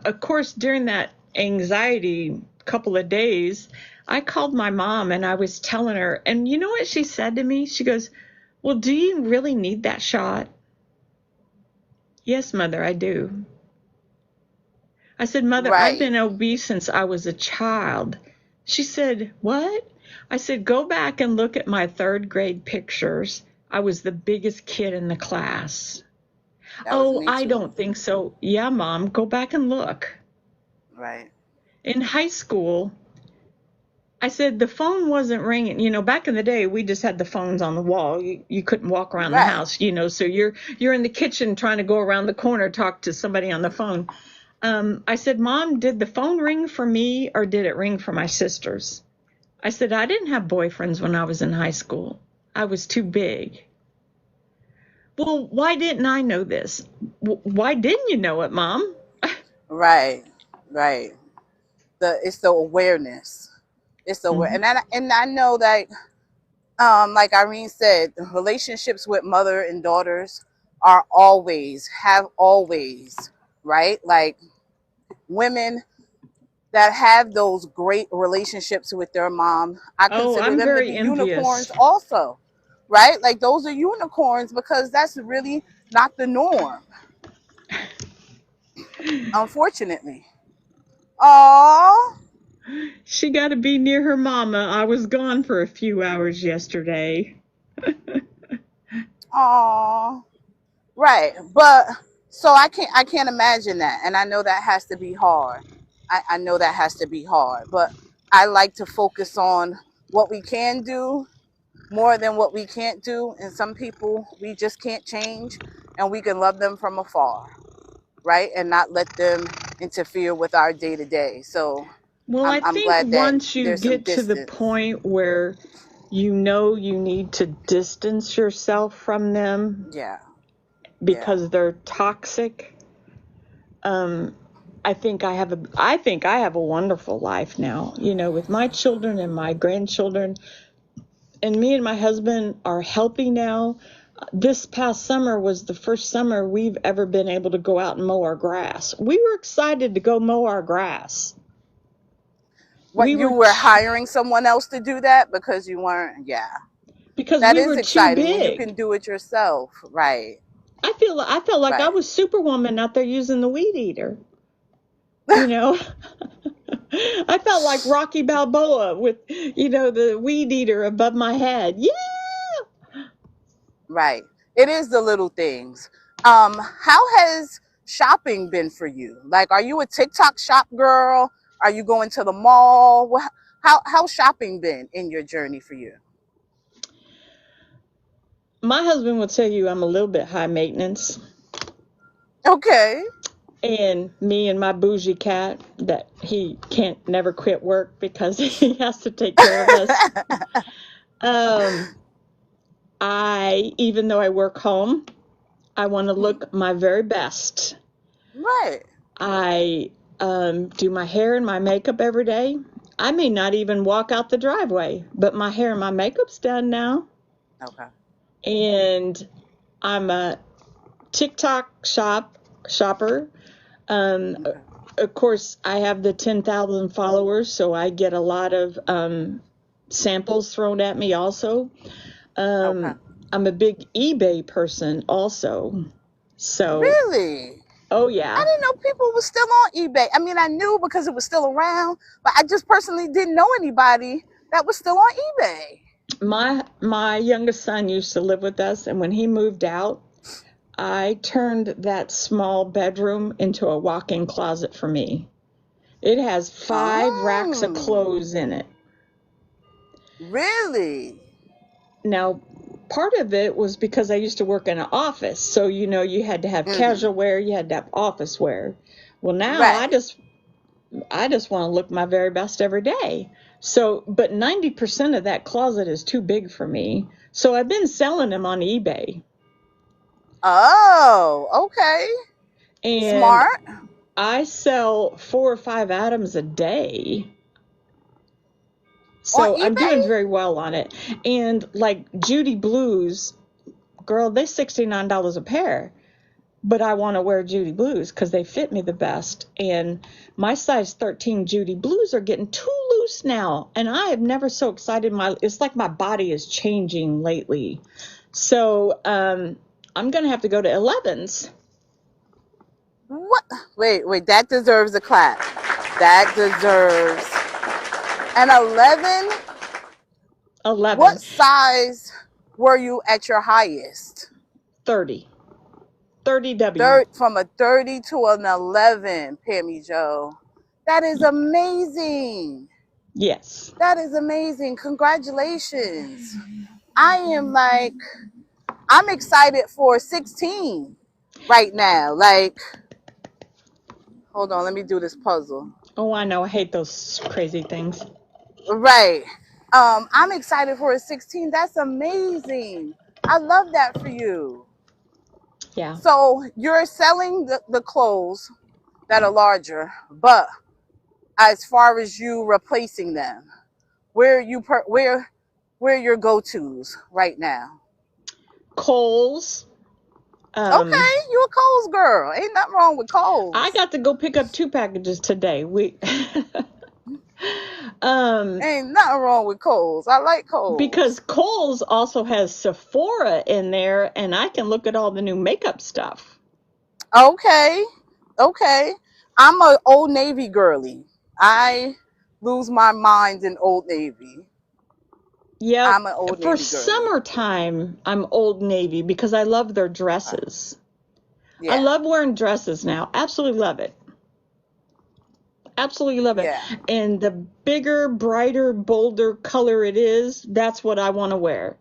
of course during that anxiety couple of days, I called my mom and I was telling her, and you know what she said to me? She goes, "Well, do you really need that shot?" "Yes, mother, I do." I said, "Mother, I've Right. been obese since I was a child." She said, "What?" I said, "Go back and look at my 3rd grade pictures. I was the biggest kid in the class." That was "Oh, me I too. don't think so." "Yeah, Mom, go back and look." Right. In high school, I said the phone wasn't ringing. You know, back in the day, we just had the phones on the wall. You couldn't walk around the Right. house, you know, so you're in the kitchen trying to go around the corner, talk to somebody on the phone. I said, "Mom, did the phone ring for me or did it ring for my sisters?" I said, "I didn't have boyfriends when I was in high school. I was too big." "Well, why didn't I know this?" "Why didn't you know it, Mom?" Right. Right. It's the awareness. It's the aware, Mhm. and I know that, like Irene said, relationships with mother and daughters have always, right? Like, women that have those great relationships with their mom, I Oh, consider I'm them to very be unicorns envious. also, right? Like, those are unicorns because that's really not the norm, unfortunately. Oh, She got to be near her mama. I was gone for a few hours yesterday. oh, right. But so I can't imagine that, and I know that has to be hard. I know that has to be hard, but I like to focus on what we can do more than what we can't do. And some people we just can't change, and we can love them from afar, right? And not let them interfere with our day to day. So Well, I'm I I'm think glad that once you there's some get to the distance. point where you know you need to distance yourself from them Yeah, yeah, because they're toxic, um, I think I have a wonderful life now, you know, with my children and my grandchildren, and me and my husband are healthy now. this past summer was the first summer we've ever been able to go out and mow our grass. We were excited to go mow our grass. What, you were hiring someone else to do that because you weren't? Yeah. Because That we is were too exciting when you big. can do it yourself. Right. I felt like I Right. was Superwoman out there using the weed eater. You know, I felt like Rocky Balboa with, the weed eater above my head. Yeah. Right. It is the little things. How has shopping been for you? Like, are you a TikTok shop girl? Are you going to the mall? How's shopping been in your journey for you? My husband will tell you I'm a little bit high maintenance. Okay. And me and my bougie cat that he can't never quit work because he has to take care of us. Even though I work home, I want to look my very best. Right. I do my hair and my makeup every day. I may not even walk out the driveway, but my hair and my makeup's done now. Okay. And I'm a TikTok shopper. Okay. Of course, I have the 10,000 followers, so I get a lot of samples thrown at me also. Okay. I'm a big eBay person also. So, Really? oh I yeah. didn't know people were still on eBay. I mean, I knew because it was still around, but I just personally didn't know anybody that was still on eBay. My youngest son used to live with us, and when he moved out, I turned that small bedroom into a walk-in closet for me. It has 5 racks of Oh, clothes in it. really? Now, part of it was because I used to work in an office, so you had to have casual wear, you had to have office wear. Well, now I Right. just want to look my very best every day. So, but 90% of that closet is too big for me. So I've been selling them on eBay. Oh, okay. And Smart. I sell 4 or 5 items a day. On So I'm doing eBay? very well on it. And like Judy Blues, girl, they're $69 a pair. But I want to wear Judy Blues because they fit me the best. And my size 13 Judy Blues are getting too loose now. And I have never so excited. It's like my body is changing lately. So I'm going to have to go to 11s. What? Wait. That deserves a clap. That deserves an 11. 11, What size were you at your highest? 30, 30W. Third, from a 30 to an 11, PamiJo. That is amazing. Yes. That is amazing. Congratulations. I'm excited for 16 right now. Like, hold on, let me do this puzzle. Oh, I know. I hate those crazy things. Right. I'm excited for a 16. That's amazing. I love that for you. Yeah. So you're selling the clothes that are larger, but as far as you replacing them, where your go-tos right now? Kohl's. Okay, you a Kohl's girl. Ain't nothing wrong with I Kohl's. got to go pick up 2 packages today. Ain't nothing wrong with Kohl's. I like Because Kohl's. Kohl's also has Sephora in there, and I can look at all the new makeup stuff. Okay, okay. I'm a Old Navy girly. I lose my mind in Old Navy. Yep. I'm an Old For Navy girly. summertime, I'm Old Navy because I love their Okay. dresses. I Yeah, love wearing dresses now. Absolutely love it. Absolutely love it. yeah. And the bigger, brighter, bolder color it is, that's what I want to wear.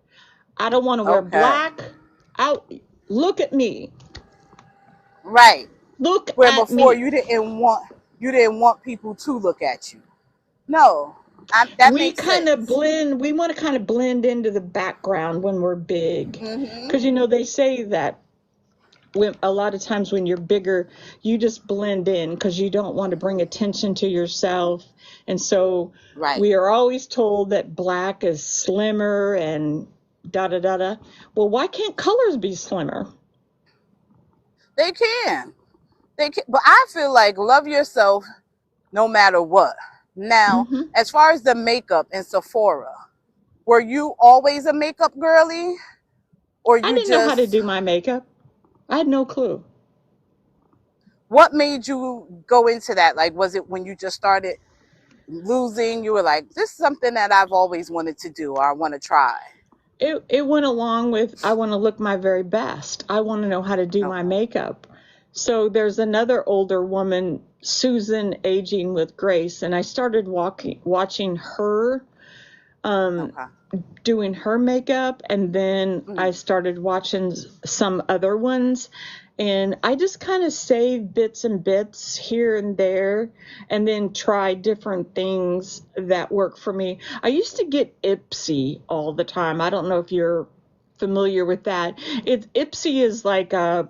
I don't want to wear Okay. black. Out. Look at me. Right. Look Where at before me. you didn't want people to look at you. No, that We makes kind of sense. blend, we want to kind of blend into the background when we're big. Mhm. Because, they say that a lot of times when you're bigger, you just blend in because you don't want to bring attention to yourself. And so Right. we are always told that black is slimmer and da da da da. Well, why can't colors be slimmer? They can. They can, but I feel like love yourself no matter what. Now, Mm-hmm. as far as the makeup in Sephora, were you always a makeup girly, or I you didn't know how to just, do my makeup. I had no clue. what made you go into that? Like, was it when you just started losing, you were like, this is something that I've always wanted to do or I want to try? It went along with I want to look my very best. I want to know how to do my Okay. makeup. So there's another older woman, Susan Aging with Grace, and I started watching her um, Okay. doing her makeup, and then I Mm. started watching some other ones, and I just kind of saved bits and bits here and there, and then try different things that work for me. I used to get Ipsy all the time. I don't know if you're familiar with that. Ipsy is like a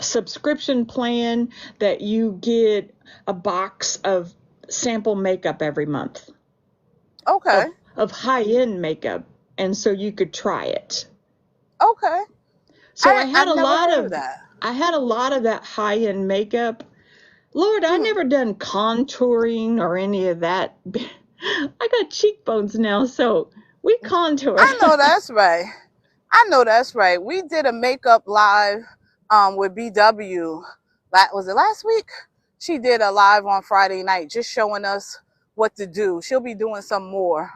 subscription plan that you get a box of sample makeup every month Okay. of high-end makeup, and so you could try it. Okay. So I had I've a never lot heard of of that. I had a lot of that high-end makeup. Lord, I Mm. never done contouring or any of that. I got cheekbones now, so we contour. I know that's right. I know that's right. We did a makeup live with BW. Was it last week? She did a live on Friday night, just showing us what to do. She'll be doing some more,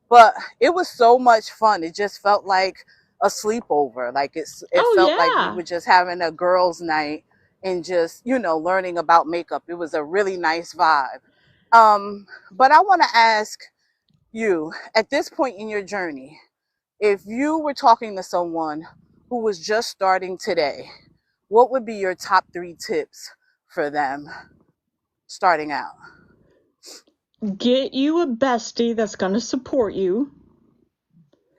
but it was so much fun. It just felt like a sleepover. Like it Oh felt like we yeah. were just having a girls' night and just learning about makeup. It was a really nice vibe. But I want to ask you, at this point in your journey, if you were talking to someone who was just starting today, what would be your top 3 tips for them starting out? Get you a bestie that's going to support you,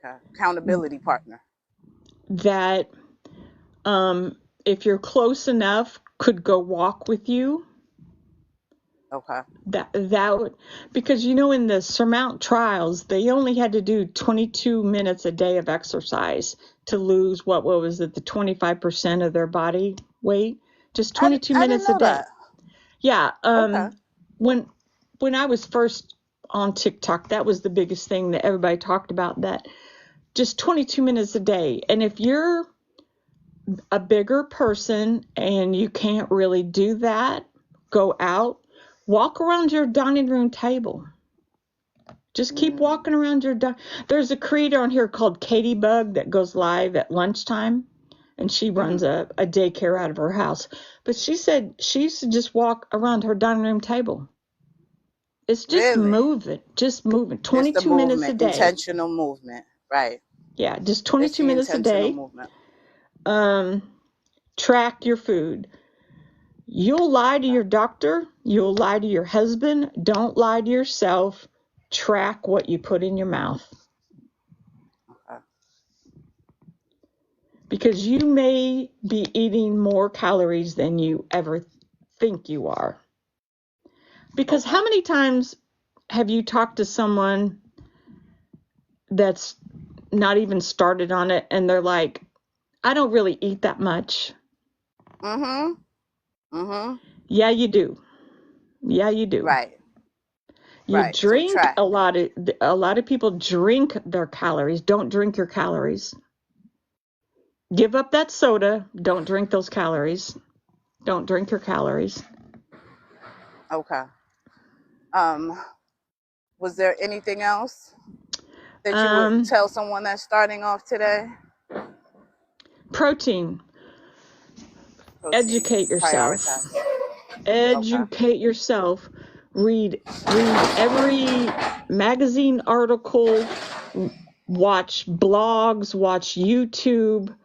Okay. Accountability partner. that if you're close enough could go walk with you. Okay. That would, because in the Surmount trials they only had to do 22 minutes a day of exercise to lose what was it, the 25% of their body weight, just I, 22 I didn't minutes a know day. that. Yeah. Okay. When I was first on TikTok, that was the biggest thing that everybody talked about, that just 22 minutes a day. And if you're a bigger person and you can't really do that, go out, walk around your dining room table. Just keep Mm. walking around your there's a creator on here called Katie Bug that goes live at lunchtime, and she runs Mm. a daycare out of her house. But she said she used to just walk around her dining room table. It's Really? just moving. Just the 22 minutes a movement, day. intentional movement. Right. Yeah, just It's 22 the minutes a intentional day. movement. Um, Track your food. You'll lie to Okay. your doctor. You'll lie to your husband. Don't lie to yourself. Track what you put in your mouth, Okay. because you may be eating more calories than you ever think you are. Because Okay. how many times have you talked to someone that's not even started on it and they're like, I don't really eat that much? Mm-hmm. Mm-hmm. Yeah, you do. Yeah, you do. Right. You Right. So drink track. a lot of people drink their calories. Don't drink your calories. Give up that soda. Don't drink those calories. Don't drink your calories. Okay. Um, was there anything else that you would Um, tell someone that's starting off today? Protein. Protein. Educate yourself. Prioritize. Okay. Educate yourself. Read every magazine article. Watch blogs. Watch YouTube.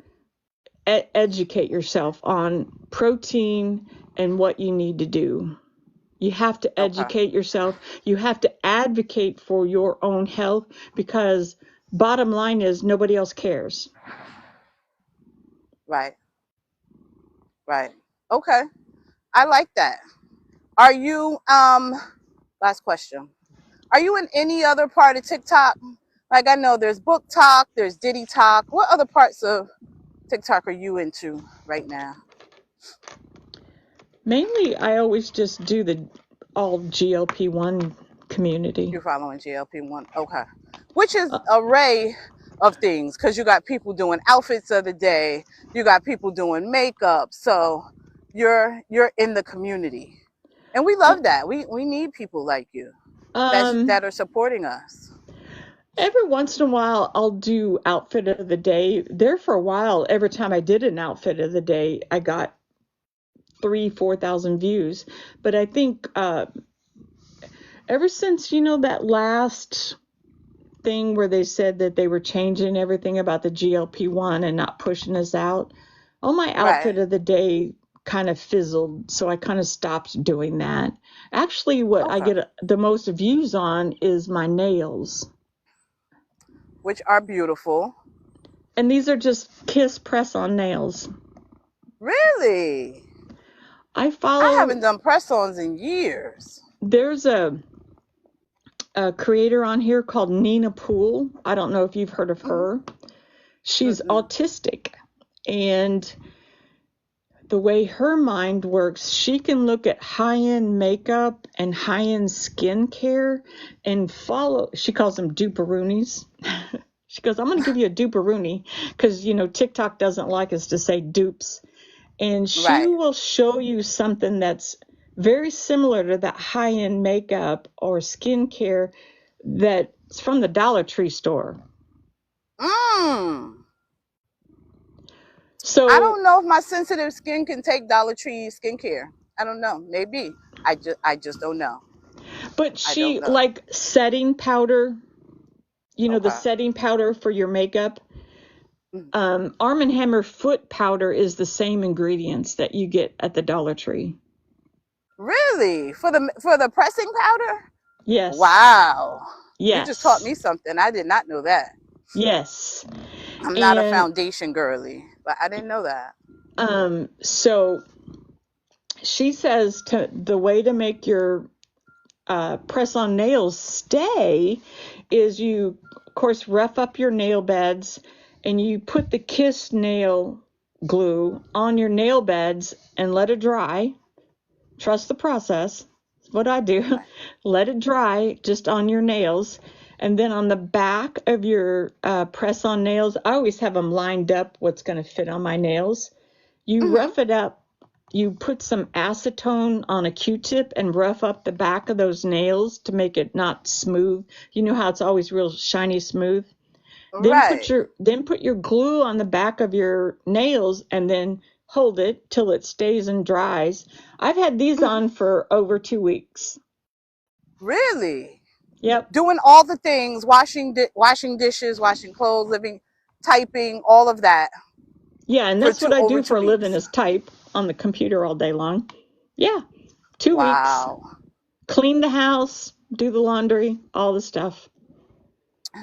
Educate yourself on protein and what you need to do. You have to Okay. educate yourself. You have to advocate for your own health, because bottom line is nobody else cares. Right. Right. Okay. I like that. Are you last question. Are you in any other part of TikTok? Like I know there's book talk, there's Diddy talk. What other parts of TikTok are you into right now? Mainly, I always just do the all GLP-1 community. You're following GLP-1. Okay. Which is Uh, array of things because you got people doing outfits of the day, you got people doing makeup. So you're in the community. And we love that. We need people like you that are supporting us. every once in a while, I'll do outfit of the day. There for a while, every time I did an outfit of the day, I got 3,000-4,000 views. But I think ever since that last thing where they said that they were changing everything about the GLP-1 and not pushing us out, all my outfit Right. of the day kind of fizzled, so I kind of stopped doing that. Actually, what I Okay. get the most views on is my nails. Which are beautiful. And these are just Kiss press-on nails. Really? I I haven't follow, done press-ons in years. there's a creator on here called Nina Poole. I don't know if you've heard of Mm-hmm. her. She's Mm-mm. autistic, and the way her mind works, she can look at high-end makeup and high-end skincare and follow, she calls them duperoonies. She goes, I'm going to give you a duperoony because, TikTok doesn't like us to say dupes. And she Right. will show you something that's very similar to that high-end makeup or skincare that's from the Dollar Tree store. Mm. I So, don't know if my sensitive skin can take Dollar Tree skincare. I don't know. Maybe. I just don't know. but I don't she, know. like setting powder, the Okay. setting powder for your makeup. Mm. Arm & Hammer foot powder is the same ingredients that you get at the Dollar Tree. Really? For the pressing powder? Yes. Wow. You just taught Yes. me something. I did not know that. Yes. I'm not a And foundation girly, but I didn't know that. so she says the way to make your press-on nails stay is you, of course, rough up your nail beds and you put the Kiss nail glue on your nail beds and let it dry. Trust the process. That's what I do. Right. Let it dry just on your nails. And then on the back of your press-on nails, I always have them lined up what's going to fit on my nails. You Mm-hmm. rough it up. You put some acetone on a Q-tip and rough up the back of those nails to make it not smooth. You know how it's always real shiny smooth? Right. Then put your glue on the back of your nails and then hold it till it stays and dries. I've had these Mm-hmm. on for over 2 weeks. Really? Yep. Doing all the things, washing dishes, washing clothes, living, typing, all of that Yeah, and for that's what two I over do two for a living weeks. is type on the computer all day long. Yeah, 2 weeks. Wow. Clean the house, do the laundry, all the stuff.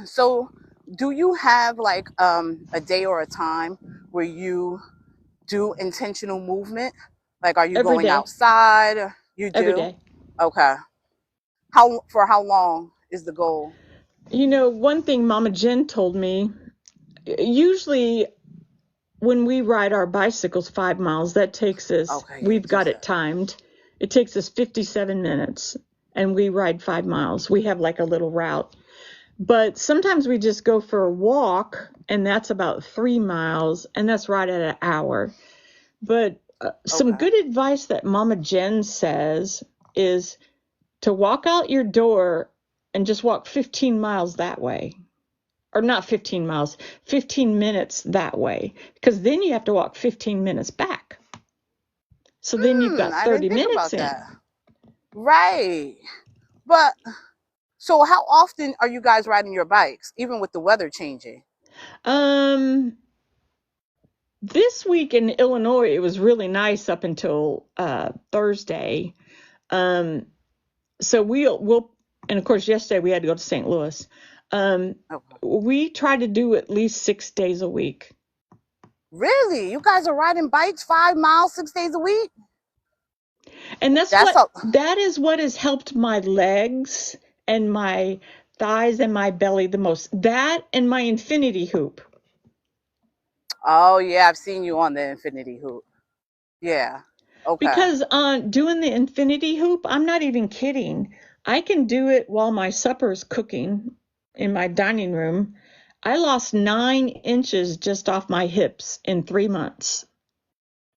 So, do you have like a day or a time where you do intentional movement? Like, are you Every going day. outside? You Every do? day. Okay. For how long is the goal? One thing Mama Jen told me, usually when we ride our bicycles 5 miles, that takes us, Okay, you we've just got said. it timed. It takes us 57 minutes and we ride 5 miles. We have like a little route. But sometimes we just go for a walk and that's about 3 miles and that's right at an hour. But some Okay. good advice that Mama Jen says is to walk out your door and just walk 15 miles that way. Or not 15 miles, 15 minutes that way. Because then you have to walk 15 minutes back. So then you've got I 30 didn't think minutes about in. that. Right. But so how often are you guys riding your bikes, even with the weather changing? Um, this week in Illinois, it was really nice up until Thursday. Um, so we'll, and of course, yesterday we had to go to St. Louis. Okay. We try to do at least 6 days a week. Really? You guys are riding bikes 5 miles 6 days a week? And That's a that is what has helped my legs and my thighs and my belly the most. That and my infinity hoop. Oh yeah, I've seen you on the infinity hoop. Yeah. Okay. Because on doing the infinity hoop, I'm not even kidding. I can do it while my supper's cooking in my dining room. I lost 9 inches just off my hips in 3 months.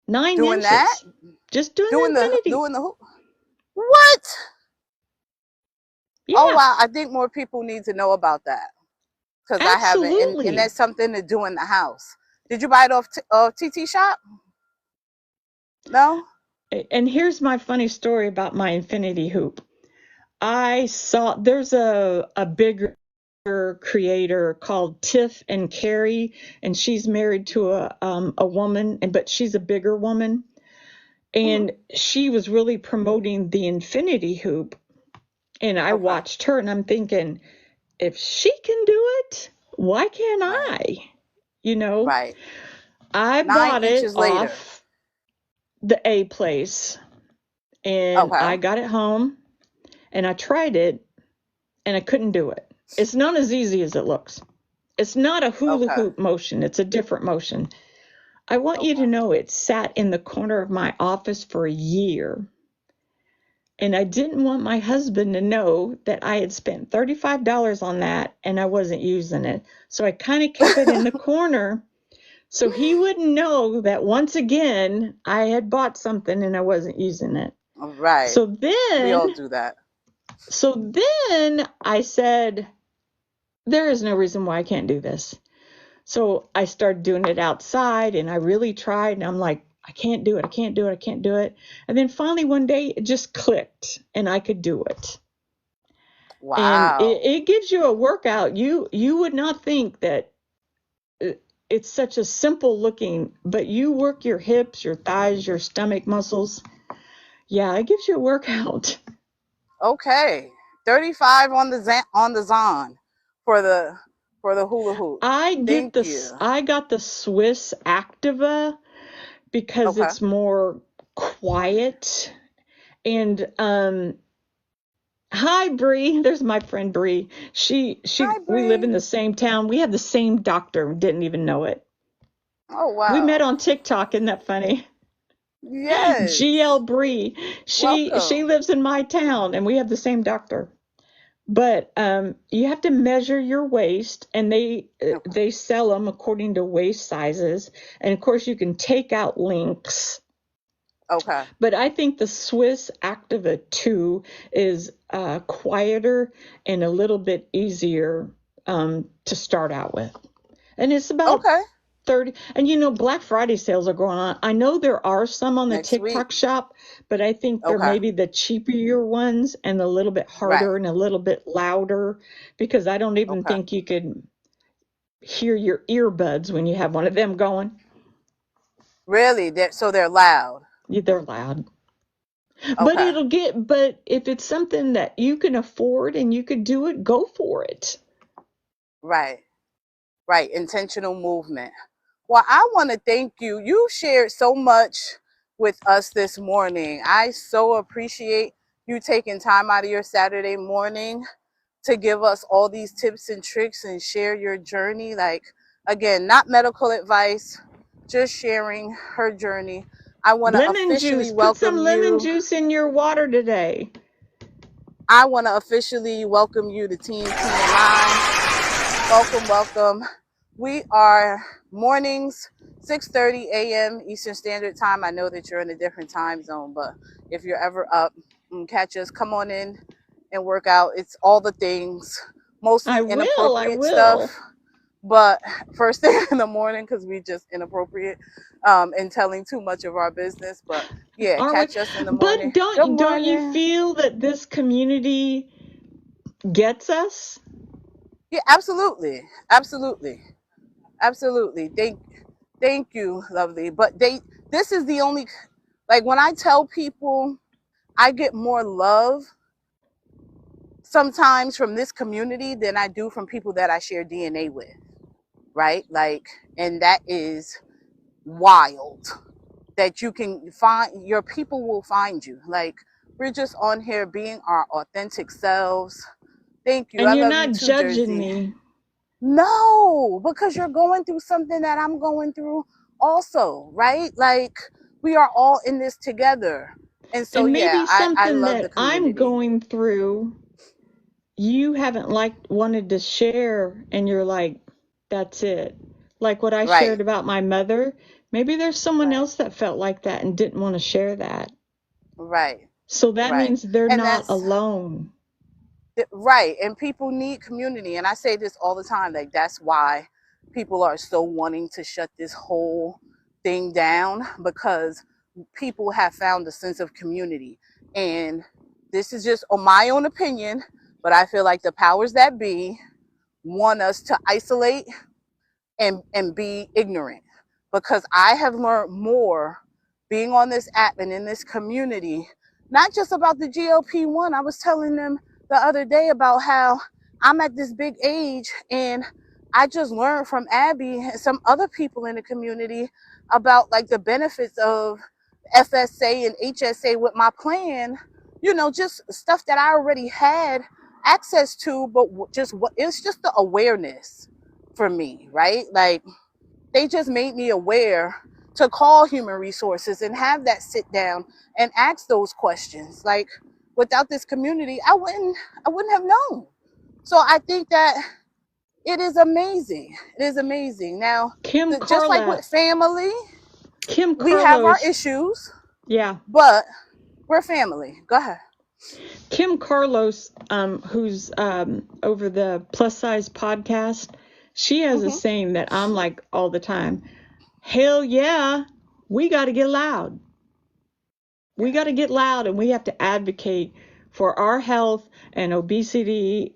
Nine Doing that? inches. Just doing the infinity. Doing the hoop. What? Oh Yeah, wow, I think more people need to know about that because I haven't, and absolutely. that's something to do in the house. Did you buy it off TT Shop? No. And here's my funny story about my infinity hoop. I saw there's a bigger creator called Tiff and Carrie, and she's married to a woman, but she's a bigger woman, Mm-hmm. and she was really promoting the infinity hoop, and I Okay. watched her, and I'm thinking, if she can do it, why can't Right. I? You know, Right. I Nine bought it inches later. off the A place, and Okay. I got it home, and I tried it, and I couldn't do it. It's not as easy as it looks. It's not a hula Okay. hoop motion. It's a different motion. I want you to Okay. know it sat in the corner of my office for a year. And I didn't want my husband to know that I had spent $35 on that and I wasn't using it. So I kind of kept it in the corner so he wouldn't know that once again I had bought something and I wasn't using it. Right. So We all then, do that. so then I said, there is no reason why I can't do this. So I started doing it outside and I really tried and I'm like, I can't do it. I can't do it. I can't do it. And then finally one day it just clicked and I could do it. And Wow. it gives you a workout. You would not think that it's such a simple looking, but you work your hips, your thighs, your stomach muscles. Yeah, it gives you a workout. Okay. 35 on the Zon for the hula hoop. Thank you. I got the Swiss Activa because Okay. it's more quiet. And hi Bree, there's my friend Bree. Hi, We live in Bree. the same town. We have the same doctor, didn't even know it. Oh We met wow. on TikTok, isn't that funny? GL Yes. Bree. She Welcome. lives in my town and we have the same doctor. But you have to measure your waist, and Okay. they sell them according to waist sizes. And of course, you can take out links. Okay. But I think the Swiss Activa 2 is quieter and a little bit easier to start out with. And it's about Okay. 30. And you know, Black Friday sales are going on. I know there are some on the Next week. TikTok shop, but I think they're Okay. maybe the cheaper ones and a little bit Right. harder and a little bit louder because I don't even Okay. think you could hear your earbuds when you have one of them going. Really? So they're loud. They're loud. Okay. But if it's something that you can afford and you could do it, go for it. Right. Right. Intentional movement. Well, I want to thank you. You shared so much with us this morning. I so appreciate you taking time out of your Saturday morning to give us all these tips and tricks and share your journey. Like, again, not medical advice, just sharing her journey. I want to Lemon officially juice. Put some welcome lemon you. juice in your water today. I want to officially welcome you to Team TMI. Welcome, welcome. We are mornings, 6:30 a.m. Eastern Standard Time. I know that you're in a different time zone, but if you're ever up, catch us, come on in and work out. It's all the things, I mostly will. I inappropriate stuff, will. but first thing in the morning because we just inappropriate and telling too much of our business. But yeah, Are we? catch us in the But morning. Good don't you morning. feel that this community gets us? Yeah, absolutely, absolutely, absolutely. Thank you, lovely. But this is the only, like when I tell people I get more love sometimes from this community than I do from people that I share DNA with, right? Like, and that is wild that you can find, your people will find you. Like, we're just on here being our authentic selves, Thank you. And I you're love you not too, judging Jersey. me. No, because you're going through something that I'm going through also, right? Like we are all in this together. And so And yeah, maybe I something love the that I'm community. going through, you haven't wanted to share, and you're like, that's it. Like what I Right. shared about my mother. Maybe there's someone Right. else that felt like that and didn't want to share that. Right. So that Right. means they're And not that's alone. right. And people need community. And I say this all the time. Like that's why people are so wanting to shut this whole thing down, because people have found a sense of community. And this is just on my own opinion, but I feel like the powers that be want us to isolate and be ignorant, because I have learned more being on this app and in this community, not just about the GLP-1. I was telling them the other day about how I'm at this big age, and I just learned from Abby and some other people in the community about like the benefits of FSA and HSA with my plan, just stuff that I already had access to, but just what it's just the awareness for me, right? Like they just made me aware to call human resources and have that sit down and ask those questions. Like without this community, I wouldn't have known. So I think that it is amazing. It is amazing. Now, Kim just like with Carlos, family, Kim we have our Carlos, issues, yeah, but we're family. Go ahead. Kim Carlos, who's over the Plus Size podcast, she has a Hmm. saying that I'm like all the time. Hell yeah, we got to get loud. We got to get loud, and we have to advocate for our health and obesity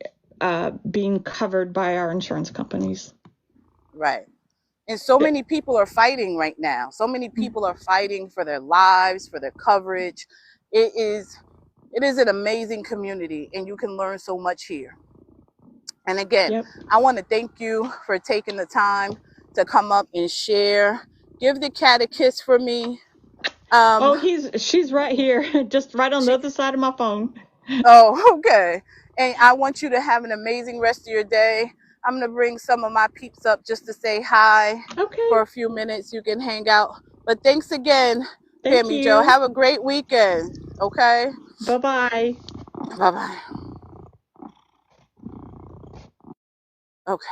being covered by our insurance companies. Right. And so many people are fighting right now. So many people are fighting for their lives, for their coverage. It is it is an amazing community, and you can learn so much here. And again, Yep. I want to thank you for taking the time to come up and share. Give the cat a kiss for me. Um, Oh, she's right here, just right on the she, other side of my phone. oh, okay. And I want you to have an amazing rest of your day. I'm going to bring some of my peeps up just to say hi Okay. for a few minutes. You can hang out. But thanks again, Thank PamiJo. you. Have a great weekend. Okay? Bye-bye. Bye bye. Okay.